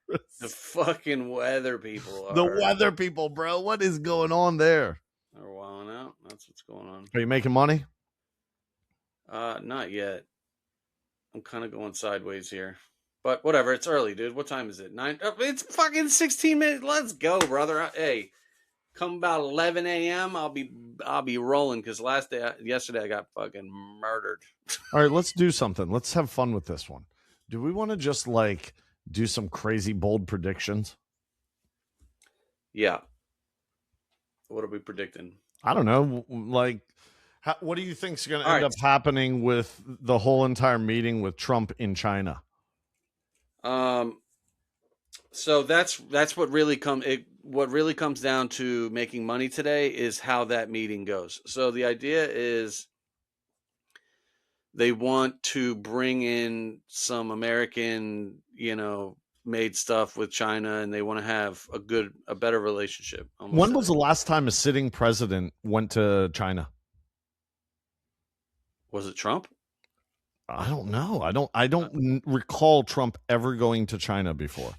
The virus. fucking weather people The are weather people, bro. What is going on there? wilding out. That's what's going on. Are you making money? Not yet. I'm kind of going sideways here. But whatever, it's early, dude. What time is it? 9? Oh, it's fucking 16 minutes. Let's go, brother. Hey, come about 11 a.m. I'll be rolling because yesterday I got fucking murdered. All right, let's do something. Let's have fun with this one. Do we want to just like do some crazy bold predictions? Yeah. What are we predicting? I don't know. Like, what do you think's going to All end right. up happening with the whole entire meeting with Trump in China? So that's what really comes down to making money today is how that meeting goes. So the idea is they want to bring in some American, made stuff with China, and they want to have a better relationship. When was the last time a sitting president went to China? Was it Trump? I don't know. I don't recall Trump ever going to China before.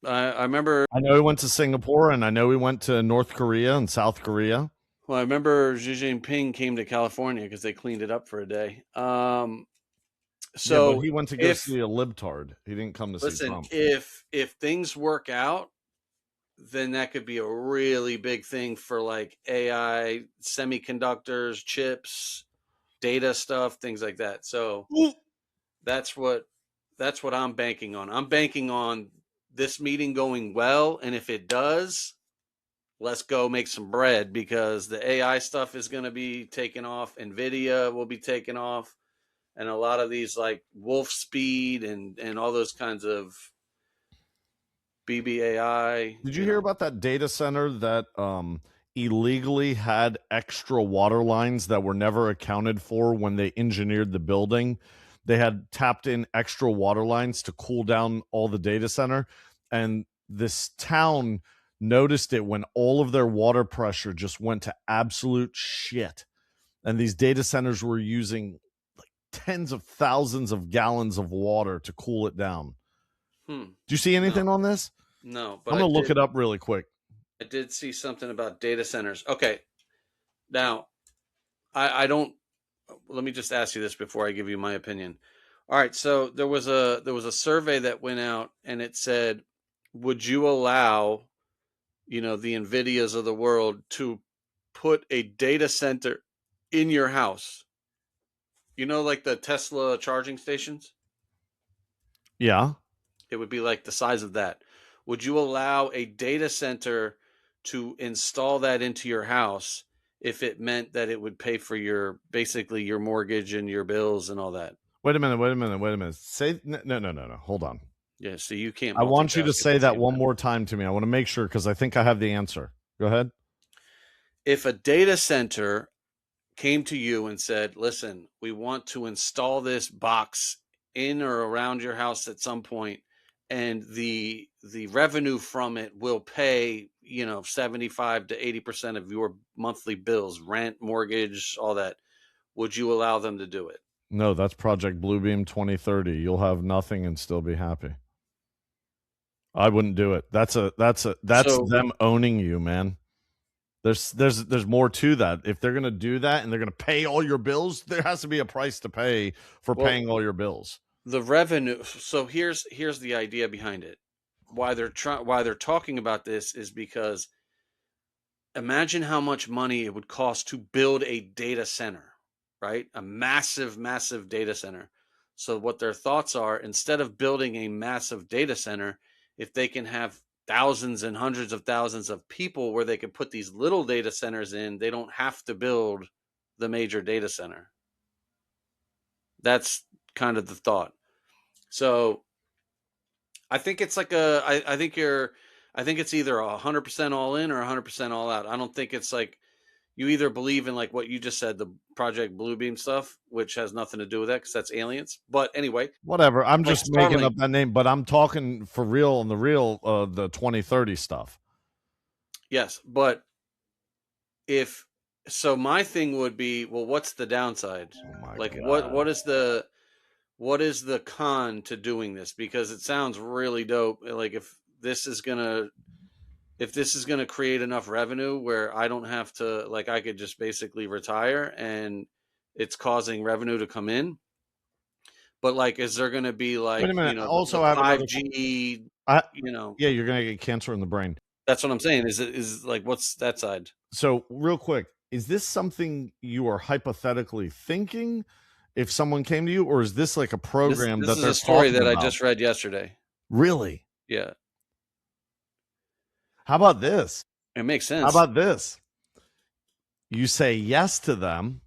I remember. I know he went to Singapore, and I know he went to North Korea and South Korea. Well, I remember Xi Jinping came to California because they cleaned it up for a day. So yeah, but he went to go see a libtard. He didn't come to see Trump. If things work out, then that could be a really big thing for like AI, semiconductors, chips, data stuff, things like that. So that's what I'm banking on. I'm banking on this meeting going well, and if it does, let's go make some bread because the AI stuff is going to be taken off. NVIDIA will be taken off. And a lot of these like Wolf Speed and all those kinds of BBAI. Did you hear about that data center that illegally had extra water lines that were never accounted for when they engineered the building? They had tapped in extra water lines to cool down all the data center, and this town noticed it when all of their water pressure just went to absolute shit. And these data centers were using like tens of thousands of gallons of water to cool it down. Do you see anything on this? No, but I'm going to look it up really quick. I did see something about data centers. Okay. Now, I don't, let me just ask you this before I give you my opinion. All right. So there was a survey that went out and it said, would you allow, the NVIDIAs of the world to put a data center in your house? Like the Tesla charging stations? Yeah. It would be like the size of that. Would you allow a data center to install that into your house if it meant that it would pay for basically your mortgage and your bills and all that? Wait a minute. Say no. Hold on. Yeah, so you can't. I want you to say that one more time to me. I want to make sure because I think I have the answer. Go ahead. If a data center came to you and said, "Listen, we want to install this box in or around your house at some point, and the revenue from it will pay 75 to 80% of your monthly bills, rent, mortgage, all that," would you allow them to do it? No, that's Project Bluebeam 2030. You'll have nothing and still be happy. I wouldn't do it. That's them owning you, man. There's more to that. If they're gonna do that and they're gonna pay all your bills, there has to be a price to pay for paying all your bills. The revenue. So here's the idea behind it. Why they're talking about this is because imagine how much money it would cost to build a data center, right? A massive, massive data center. So what their thoughts are, instead of building a massive data center, if they can have thousands and hundreds of thousands of people where they could put these little data centers in. They don't have to build the major data center. That's kind of the thought. So I think it's like I think it's either 100% all in or 100% all out. I don't think it's like you either believe in like what you just said, the Project Bluebeam stuff, which has nothing to do with that because that's aliens. But anyway, whatever. I'm like just making Starlink. up that name, but I'm talking for real on the real, the 2030 stuff. Yes, but if so, my thing would be, well, what's the downside? Oh my Like, God. what is the con to doing this? Because it sounds really dope. Like if this is gonna create enough revenue where I don't have to, like, I could just basically retire and it's causing revenue to come in. But like, is there going to be like, Wait a minute. you know, Also, the I have another. 5G, I, you know, yeah, you're gonna get cancer in the brain. that's what I'm saying. Is like, what's that side? So, real quick, is this something you are hypothetically thinking if someone came to you, or is this like a program This that is they're a story talking that I about? just read yesterday. Really? Yeah, How about this? it makes sense. How about this? You say yes to them,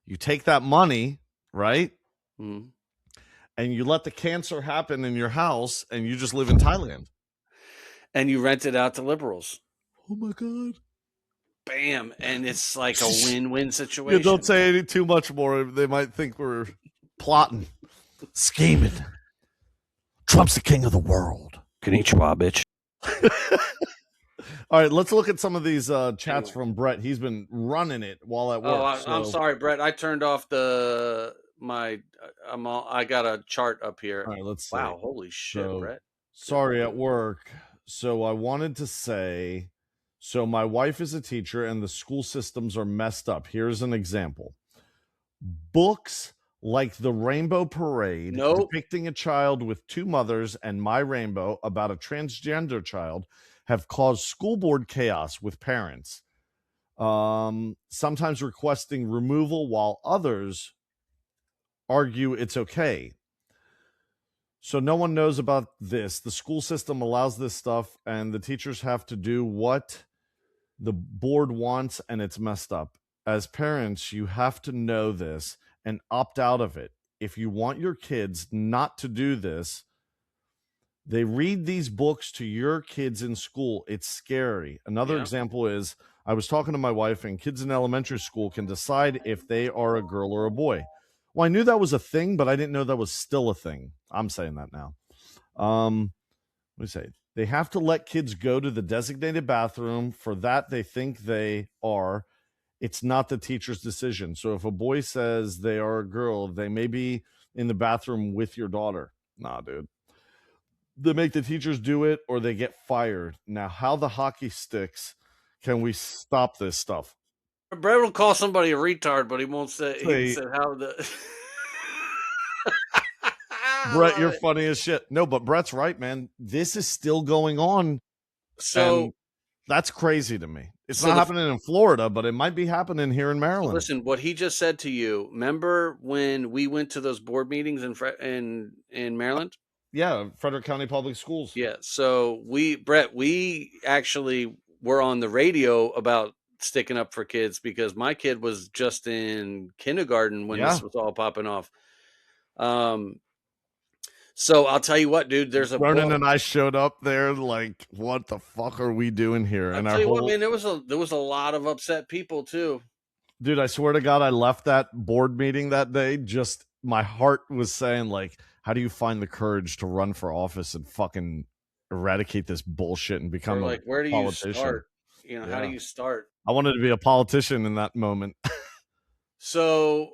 you take that money, right? Mhm. And you let the cancer happen in your house and you just live in Thailand. And you rent it out to liberals. Oh my God. Bam. And it's like a win-win Yeah, situation. don't say any too much more. They might think we're plotting. Scheming. Trump's the king of the world. Konnichiwa, bitch. All right, let's look at some of these chats Anyway. from Brett. He's been running it while at work. Oh, I'm sorry, Brett. I turned off I got a chart up here. All right, let's see. Wow, holy shit, So, Brett. sorry, at work. So I wanted to say, so my wife is a teacher and the school systems are messed up. Here's an example. Books like The Rainbow Parade, Nope. depicting a child with two mothers, and My Rainbow, about a transgender child, have caused school board chaos with parents, sometimes requesting removal while others argue it's okay. So no one knows about this. The school system allows this stuff, and the teachers have to do what the board wants, and it's messed up. As parents, you have to know this and opt out of it. If you want your kids not to do this, they read these books to your kids in school. It's scary. Another example is, I was talking to my wife, and kids in elementary school can decide if they are a girl or a boy. Well, I knew that was a thing, but I didn't know that was still a thing. I'm saying that now. Let me say, they have to let kids go to the designated bathroom. For that, they think they are. It's not the teacher's decision. So if a boy says they are a girl, they may be in the bathroom with your daughter. Nah, dude. They make the teachers do it or they get fired. Now, how the hockey sticks can we stop this stuff? Brett will call somebody a retard, but he won't say, he said how the Brett, you're funny as shit. No, but Brett's right, man. This is still going on. So that's crazy to me. It's not happening in Florida, but it might be happening here in Maryland. Listen, what he just said to you, remember when we went to those board meetings in Maryland? Yeah, Frederick County Public Schools. Yeah. So Brett, we actually were on the radio about sticking up for kids because my kid was just in kindergarten when this was all popping off. So I'll tell you what, dude, there's a Ronan book. And I showed up there like, what the fuck are we doing here? I'll tell you what, man, there was a lot of upset people too. Dude, I swear to God, I left that board meeting that day. Just my heart was saying, like, how do you find the courage to run for office and fucking eradicate this bullshit and become a where do politician? You start? You know, how do you start? I wanted to be a politician in that moment. So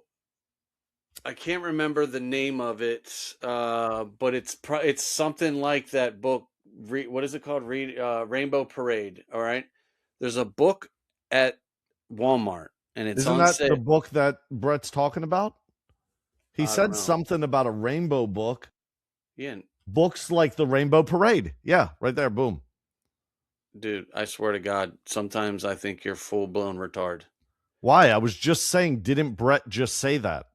I can't remember the name of it, but it's something like that book. What is it called? Rainbow Parade. All right. There's a book at Walmart, and it's Isn't on that sale. the book that Brett's talking about? He said something about a rainbow book. Yeah. Books like the Rainbow Parade. Yeah, right there. Boom. Dude, I swear to God, sometimes I think you're full-blown retard. Why? I was just saying, didn't Brett just say that?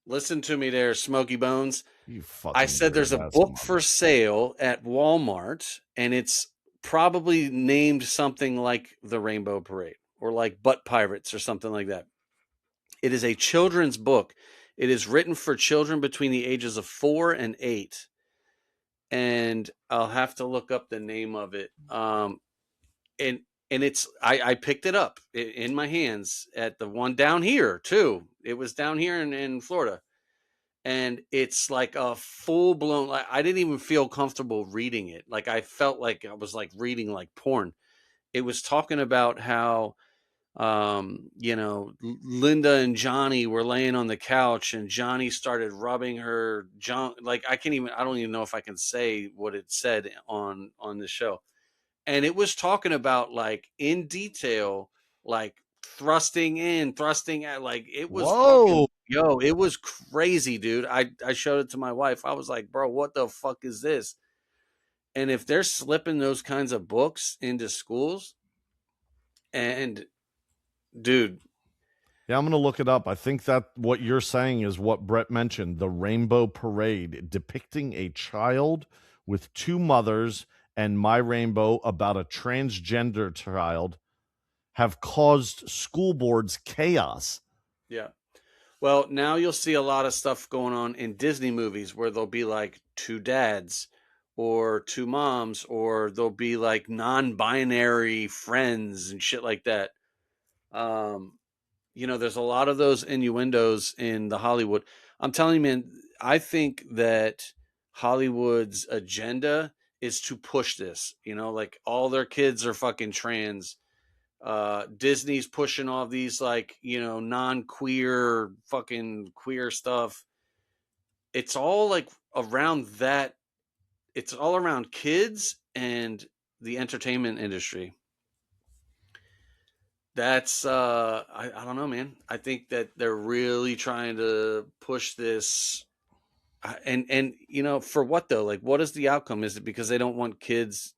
Listen to me there, Smoky Bones. You fucking I said there's a book for sale at Walmart, and it's probably named something like the Rainbow Parade or like Butt Pirates or something like that. It is a children's book. It is written for children between the ages of 4 and 8. And I'll have to look up the name of it. And it's I picked it up in my hands at the one down here too. It was down here in Florida, and it's like a full blown. Like, I didn't even feel comfortable reading it. Like I felt like I was like reading like porn. It was talking about how Linda and Johnny were laying on the couch, and Johnny started rubbing her junk. Like I don't even know if I can say what it said on the show. And it was talking about like in detail, like thrusting in, thrusting out, like it was fucking, it was crazy, dude. I showed it to my wife. I was like, bro, what the fuck is this? And if they're slipping those kinds of books into schools, and dude, Yeah, I'm going to look it up. I think that what you're saying is what Brett mentioned, the Rainbow Parade, depicting a child with two mothers and My Rainbow about a transgender child, have caused school boards chaos. Yeah. Well, now you'll see a lot of stuff going on in Disney movies where there'll be like two dads or two moms, or there'll be like non-binary friends and shit like that. There's a lot of those innuendos in the Hollywood. I'm telling you, man, I think that Hollywood's agenda is to push this, like all their kids are fucking trans. Disney's pushing all these like, non-queer fucking queer stuff. It's all like around that. It's all around kids and the entertainment industry. That's I don't know, man. I think that they're really trying to push this, and for what though? Like, what is the outcome? Is it because they don't want kids?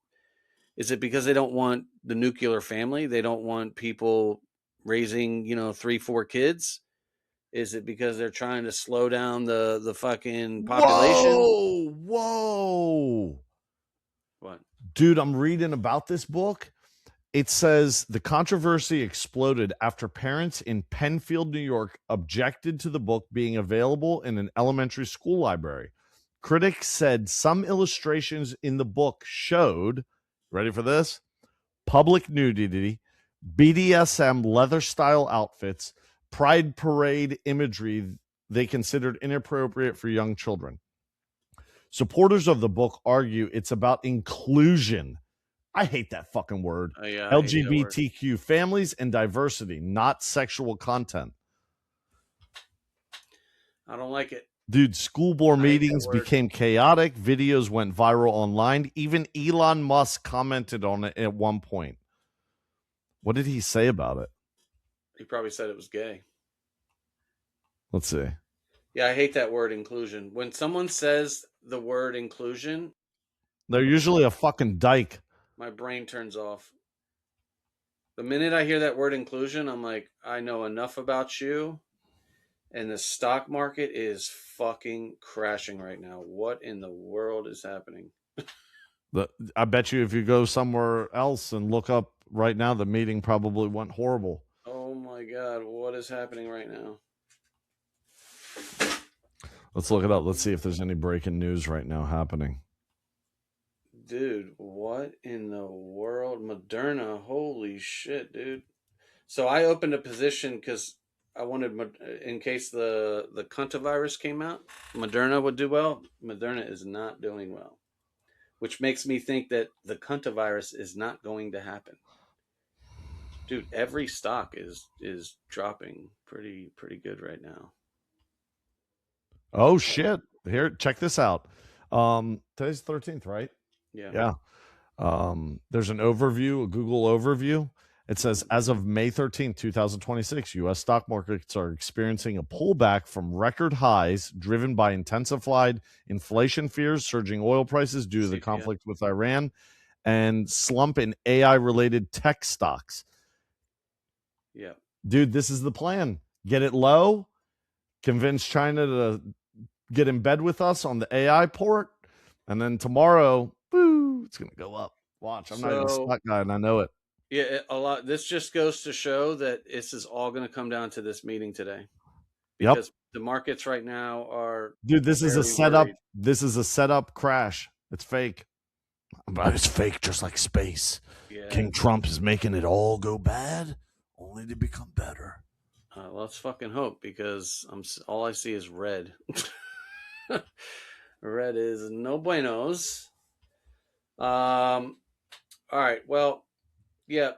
Is it because they don't want the nuclear family? They don't want people raising 3-4 kids? Is it because they're trying to slow down the fucking population? Whoa. What? Dude, I'm reading about this book. It says the controversy exploded after parents in Penfield, New York, objected to the book being available in an elementary school library. Critics said some illustrations in the book showed, ready for this? Public nudity, BDSM leather-style outfits, pride parade imagery they considered inappropriate for young children. Supporters of the book argue it's about inclusion. I hate that fucking word. Oh, yeah, LGBTQ families and diversity, not sexual content. I don't like it. Dude, school board meetings became chaotic. Videos went viral online. Even Elon Musk commented on it at one point. What did he say about it? He probably said it was gay. Let's see. Yeah, I hate that word inclusion. When someone says the word inclusion, they're usually a fucking dyke. My brain turns off. The minute I hear that word inclusion, I'm like, I know enough about you, and the stock market is fucking crashing right now. What in the world is happening? I bet you if you go somewhere else and look up right now, the meeting probably went horrible. Oh my God, what is happening right now? Let's look it up. Let's see if there's any breaking news right now happening. Dude, what in the world? Moderna, holy shit, dude. So I opened a position because I wanted, in case the cuntavirus came out, Moderna would do well. Moderna is not doing well, which makes me think that the cuntavirus is not going to happen. Dude, every stock is dropping pretty good right now. Oh shit. Here, check this out. Today's the 13th, right? Yeah. There's an overview, a Google overview. It says, as of May 13th, 2026, U.S. stock markets are experiencing a pullback from record highs driven by intensified inflation fears, surging oil prices due to the conflict with Iran, and slump in AI-related tech stocks. Yeah. Dude, this is the plan. Get it low, convince China to get in bed with us on the AI port, and then tomorrow, boo, it's going to go up. Watch, I'm not even a stock guy, and I know it. Yeah, a lot. This just goes to show that this is all going to come down to this meeting today, because the markets right now are. Dude, this is a setup. Worried. This is a setup crash. It's fake. But it's fake, just like space. Yeah. King Trump is making it all go bad, only to become better. Let's fucking hope, because all I see is red. Red is no buenos. All right. Well, yeah.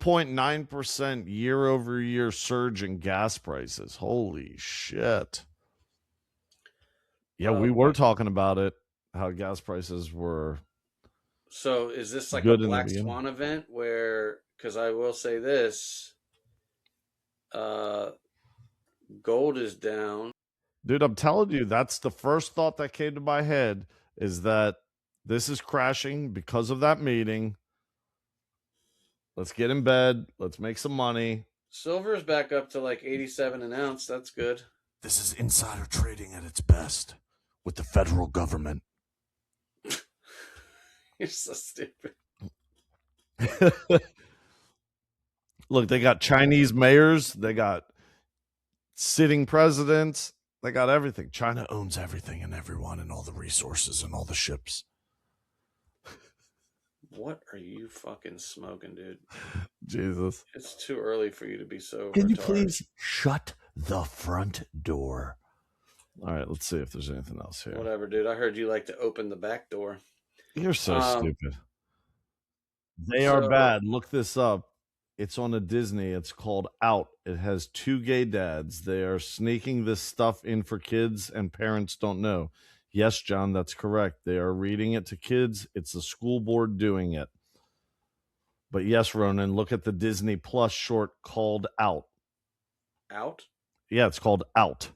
0.9% year-over-year surge in gas prices. Holy shit. Yeah, we were talking about it, how gas prices were. So is this like good a in the black beginning. swan event where, because I will say this, gold is down. Dude, I'm telling you, that's the first thought that came to my head, is that this is crashing because of that meeting. Let's get in bed. Let's make some money. Silver is back up to like 87 an ounce. That's good. This is insider trading at its best with the federal government. You're so stupid. Look, they got Chinese mayors. They got sitting presidents. They got everything. China owns everything and everyone and all the resources and all the ships. What are you fucking smoking, dude? Jesus. It's too early for you to be so Can you retarded. please shut the front door? All right, let's see if there's anything else here. Whatever, dude. I heard you like to open the back door. You're so stupid. They are bad. Look this up. It's on a Disney. It's called Out. It has 2 gay dads. They are sneaking this stuff in for kids, and parents don't know. Yes, John, that's correct. They are reading it to kids. It's the school board doing it. But yes, Ronan, look at the Disney Plus short called Out. Out? Yeah, it's called Out.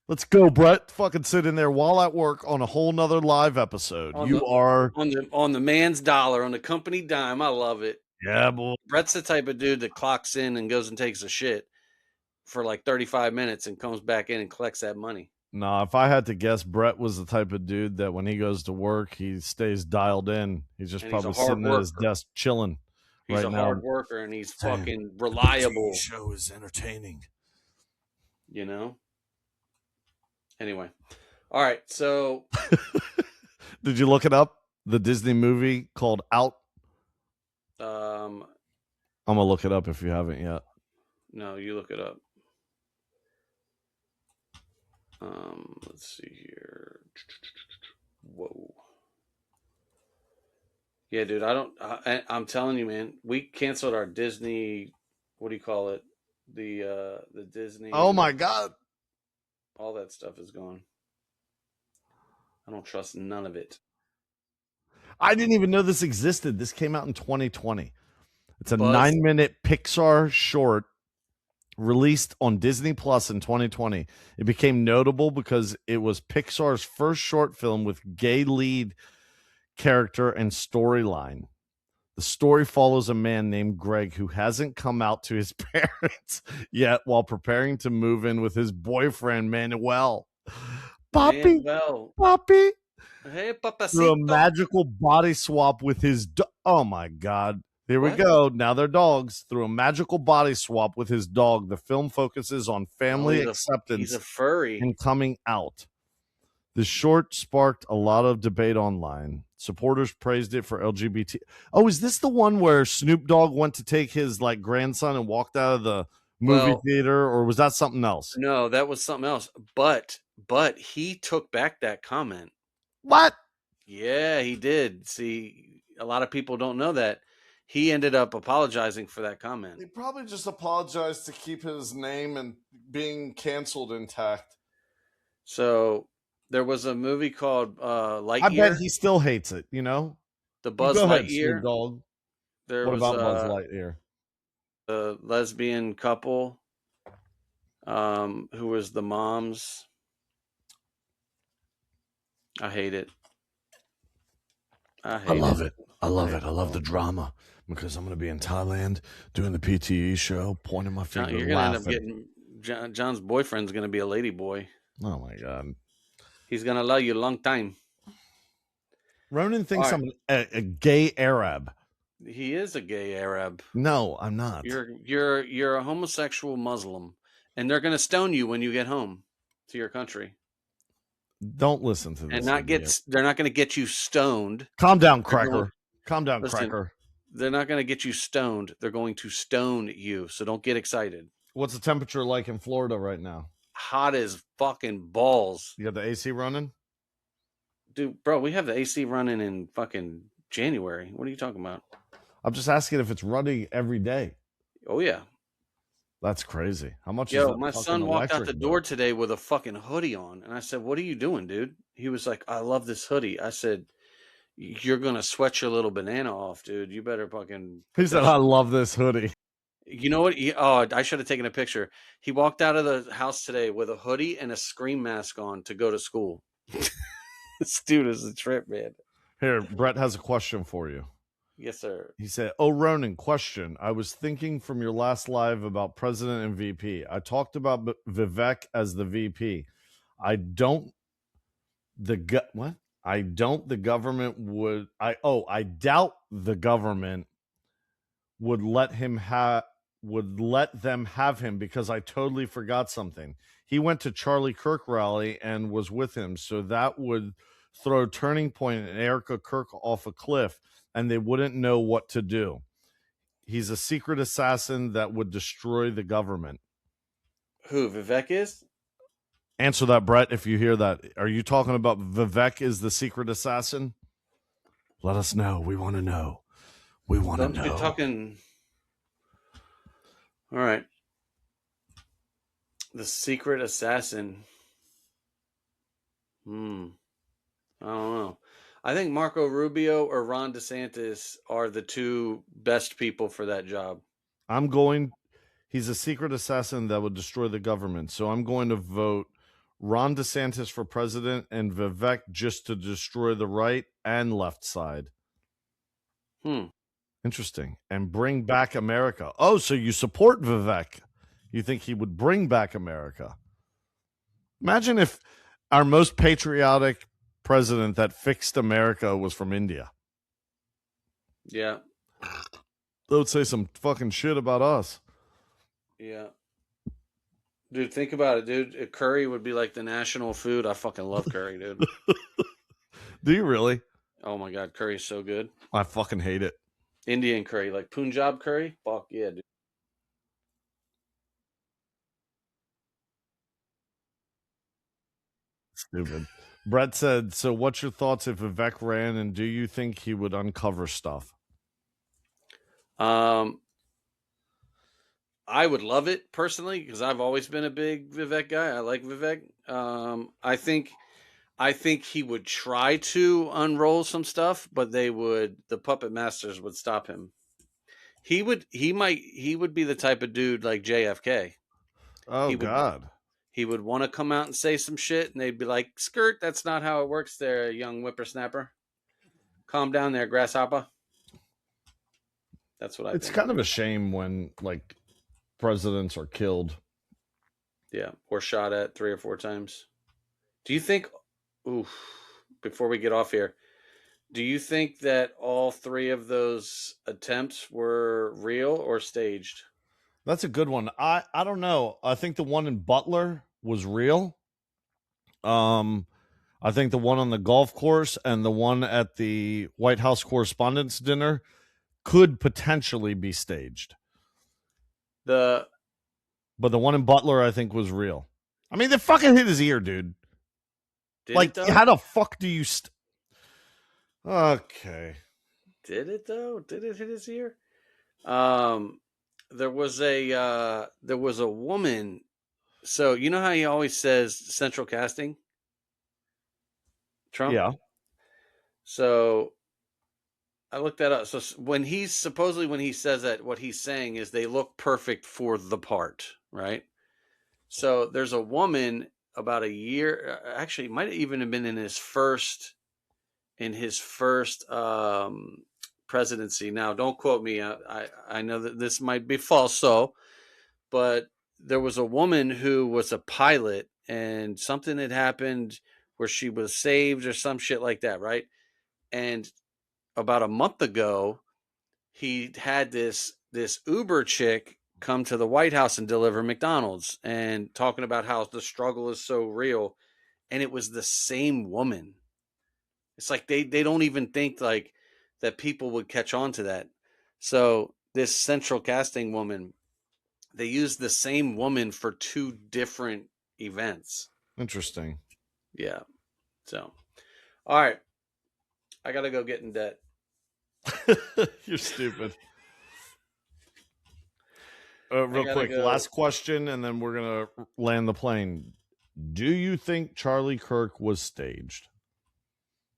Let's go, Brett. Fucking sit in there while at work on a whole nother live episode. On the man's dollar, on the company dime. I love it. Yeah, boy. Brett's the type of dude that clocks in and goes and takes a shit for like 35 minutes and comes back in and collects that money. No, if I had to guess, Brett was the type of dude that when he goes to work, he stays dialed in. He's just probably sitting at his desk chilling. He's a hard worker, and he's fucking reliable. The show is entertaining. You know? Anyway. All right, so... Did you look it up? The Disney movie called Out? I'm going to look it up if you haven't yet. No, you look it up. Let's see here. Whoa. Yeah, dude, I'm telling you, man, we canceled our Disney, what do you call it? The Disney. Oh my God. All that stuff is gone. I don't trust none of it. I didn't even know this existed. This came out in 2020. It's a 9-minute Pixar short released on Disney Plus in 2020. It became notable because it was Pixar's first short film with gay lead character and storyline. The story follows a man named Greg who hasn't come out to his parents yet while preparing to move in with his boyfriend, Manuel. Papi. Papi. Hey, papacito. Through a magical body swap with his oh my God. Here we go. Now they're dogs. Through a magical body swap with his dog, the film focuses on family acceptance. He's a furry. And coming out. The short sparked a lot of debate online. Supporters praised it for LGBT. Oh, is this the one where Snoop Dogg went to take his grandson and walked out of the movie theater, or was that something else? No, that was something else. But he took back that comment. What? Yeah, he did. See, a lot of people don't know that. He ended up apologizing for that comment. He probably just apologized to keep his name and being canceled intact. So there was a movie called Lightyear. I bet he still hates it, you know? The Buzz Lightyear. Dog. What about Buzz Lightyear? The lesbian couple who was the moms. I hate it. I love it. I love it. I love the drama because I'm going to be in Thailand doing the PTE show, pointing my finger, You're going to end up getting John's boyfriend's going to be a lady boy. Oh my God. He's going to love you a long time. Ronan thinks All I'm a gay Arab. He is a gay Arab. No, I'm not. You're a homosexual Muslim, and they're gonna stone you when you get home to your country, Don't listen to and this idiot. they're not gonna get you stoned. Calm down, They're going- cracker. Calm down, Listen, cracker. they're not gonna get you stoned. They're going to stone you. So don't get excited. What's the temperature like in Florida right now? Hot as fucking balls, You got the AC running? dude. Bro, we have the AC running in fucking January. What are you talking about? I'm just asking if it's running every day. Oh yeah. That's crazy. How much is Yo, that my fucking son walked out the electric door bill? today with a fucking hoodie on. And I said, "What are you doing, dude?" He was like, "I love this hoodie." I said, "You're going to sweat your little banana off, dude. You better fucking put He said, that I shit-" love this hoodie. You know what? Oh, I should have taken a picture. He walked out of the house today with a hoodie and a scream mask on to go to school. This dude is a trip, man. Here, Brett has a question for you. Yes, sir. He said, "Oh, Ronan, question. I was thinking from your last live about president and VP. I talked about Vivek as the VP. I don't what? I don't the government would I doubt the government would let them have him because I totally forgot something. He went to Charlie Kirk rally and was with him, so that would throw Turning Point and Erica Kirk off a cliff and they wouldn't know what to do. He's a secret assassin that would destroy the government." Who, Vivek is? Answer that, Brett, if you hear that. Are you talking about Vivek is the secret assassin? Let us know. We want to know. We want to know. You're talking. All right. The secret assassin. I don't know. I think Marco Rubio or Ron DeSantis are the two best people for that job. He's a secret assassin that would destroy the government. So I'm going to vote Ron DeSantis for president and Vivek just to destroy the right and left side. Interesting. And bring back America. Oh, so you support Vivek. You think he would bring back America. Imagine if our most patriotic president that fixed America was from India. Yeah. They would say some fucking shit about us. Yeah. Dude, think about it, dude. Curry would be like the national food. I fucking love curry, dude. Do you really? Oh my God, curry's so good. I fucking hate it. Indian curry, like Punjab curry. Fuck yeah, dude. Stupid. Brett said, so what's your thoughts if Vivek ran and do you think he would uncover stuff? I would love it personally because I've always been a big Vivek guy. I like Vivek. I think he would try to unroll some stuff, but the puppet masters would stop him. He would be the type of dude like JFK. Oh, God. He would want to come out and say some shit, and they'd be like, "Skirt, that's not how it works there, young whippersnapper. Calm down there, grasshopper." That's what I think. It's kind of a shame when, like, presidents are killed. Yeah, or shot at 3 or 4 times. Do you think, before we get off here, do you think that all 3 of those attempts were real or staged? That's a good one. I don't know. I think the one in Butler was real. I think the one on the golf course and the one at the White House Correspondents' Dinner could potentially be staged. But the one in Butler, I think, was real. I mean, they fucking hit his ear, dude. How the fuck do you... Okay. Did it, though? Did it hit his ear? There was a woman. So, you know how he always says central casting? Trump? Yeah. So, I looked that up. So, when he says that, what he's saying is they look perfect for the part, right? So, there's a woman about a year, actually, it might even have been in his first presidency. Now, don't quote me. I know that this might be false, but there was a woman who was a pilot and something had happened where she was saved or some shit like that, right? And about a month ago, he had this Uber chick come to the White House and deliver McDonald's, and talking about how the struggle is so real. And it was the same woman. It's like they don't even think like that people would catch on to that. So this central casting woman, they used the same woman for 2 different events. Interesting. Yeah. So, all right. I got to go get in debt. You're stupid. Real quick, go. last question, and then we're going to land the plane. Do you think Charlie Kirk was staged?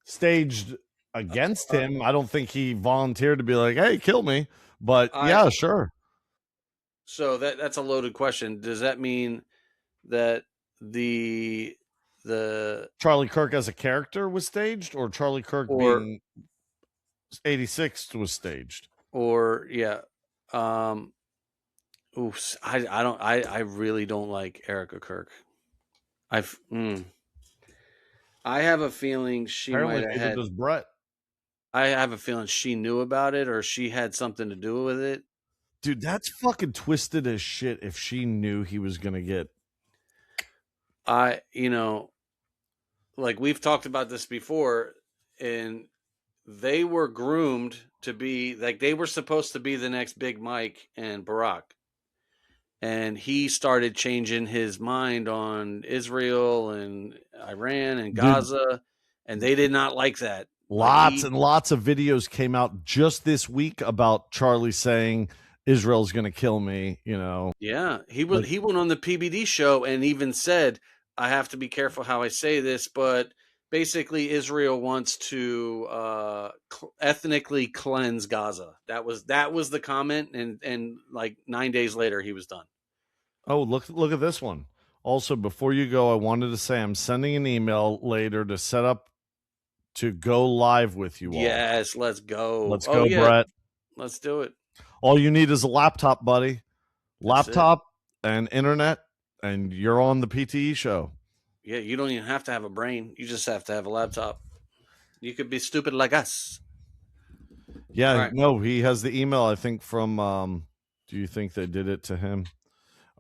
Staged against him? I don't think he volunteered to be like, hey, kill me. But yeah, sure. So that's a loaded question. Does that mean that the Charlie Kirk as a character was staged, or Charlie Kirk being 86 was staged? Or yeah. Oof, I really don't like Erica Kirk. I have a feeling she Apparently might have had. Does Brett. I have a feeling she knew about it, or she had something to do with it. Dude, that's fucking twisted as shit if she knew he was going to get. Like we've talked about this before, and they were groomed to be like, they were supposed to be the next Big Mike and Barack. And he started changing his mind on Israel and Iran and Gaza, and they did not like that. Lots and lots of videos came out just this week about Charlie saying Israel's going to kill me, Yeah, he went on the PBD show and even said, I have to be careful how I say this, but basically Israel wants to ethnically cleanse Gaza. That was the comment, and like 9 days later he was done. Oh, look at this one. Also, before you go, I wanted to say I'm sending an email later to set up to go live with you all. Yes, let's go. Let's go, Brett. Let's do it. All you need is a laptop, buddy. Laptop and internet, and you're on the PTE show. Yeah, you don't even have to have a brain. You just have to have a laptop. You could be stupid like us. Yeah, right. No, he has the email, I think, from do you think they did it to him?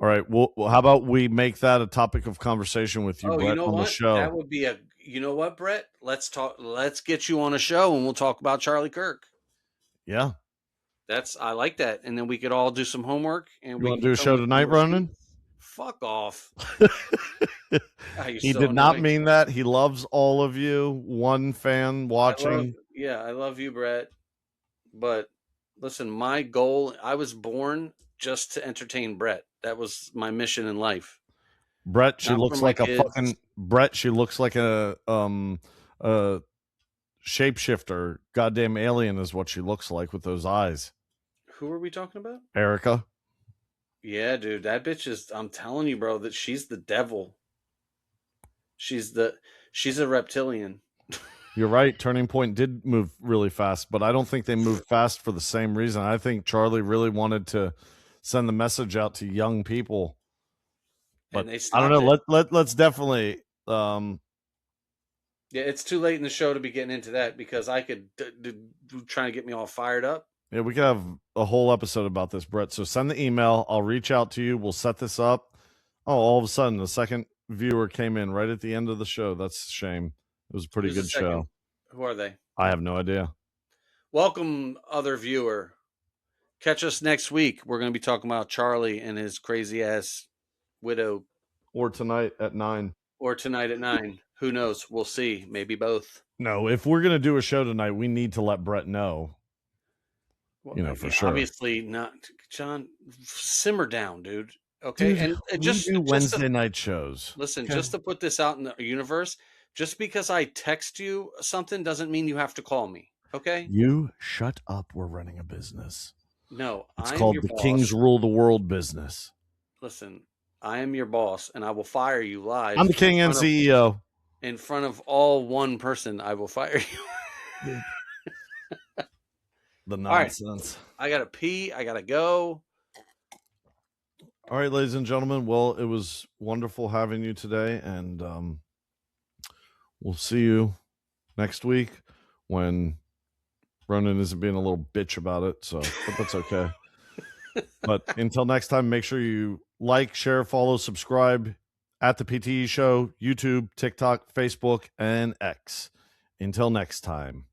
All right. Well, how about we make that a topic of conversation with you, Brett, on the show? That would be you know what, Brett? Let's talk. Let's get you on a show and we'll talk about Charlie Kirk. Yeah. I like that. And then we could all do some homework. And we want to do a show tonight, Ronan? Fuck off. He did not mean that. He loves all of you. One fan watching. I love you, Brett. But listen, my goal, I was born just to entertain Brett. That was my mission in life. Brett, she looks like a fucking Brett. She looks like a shapeshifter. Goddamn alien is what she looks like with those eyes. Who are we talking about? Erica. Yeah, dude, that bitch is. I'm telling you, bro, that she's the devil. She's a reptilian. You're right. Turning Point did move really fast, but I don't think they moved fast for the same reason. I think Charlie really wanted to send the message out to young people. But I don't know. Let's definitely. Yeah, it's too late in the show to be getting into that because I could try to get me all fired up. Yeah, we could have a whole episode about this, Brett. So send the email. I'll reach out to you. We'll set this up. Oh, all of a sudden, the second viewer came in right at the end of the show. That's a shame. It was a pretty good show. Who are they? I have no idea. Welcome, other viewer. Catch us next week. We're going to be talking about Charlie and his crazy ass widow. Or tonight at 9. Who knows? We'll see. Maybe both. No, if we're going to do a show tonight, we need to let Brett know. Well, for sure. Obviously not. John, simmer down, dude. Okay. Dude, and just do Wednesday night shows. Listen, just to put this out in the universe, just because I text you something doesn't mean you have to call me. Okay. You shut up. We're running a business. No, it's called the boss. Kings Rule the World business. Listen, I am your boss and I will fire you live. I'm the king and CEO. In front of all one person, I will fire you. The nonsense. Right. I gotta pee. I gotta go. All right, ladies and gentlemen. Well, it was wonderful having you today, and we'll see you next week. when Ronan isn't being a little bitch about it. So, but that's okay. But until next time, make sure you like, share, follow, subscribe at the PTE Show, YouTube, TikTok, Facebook, and X. Until next time.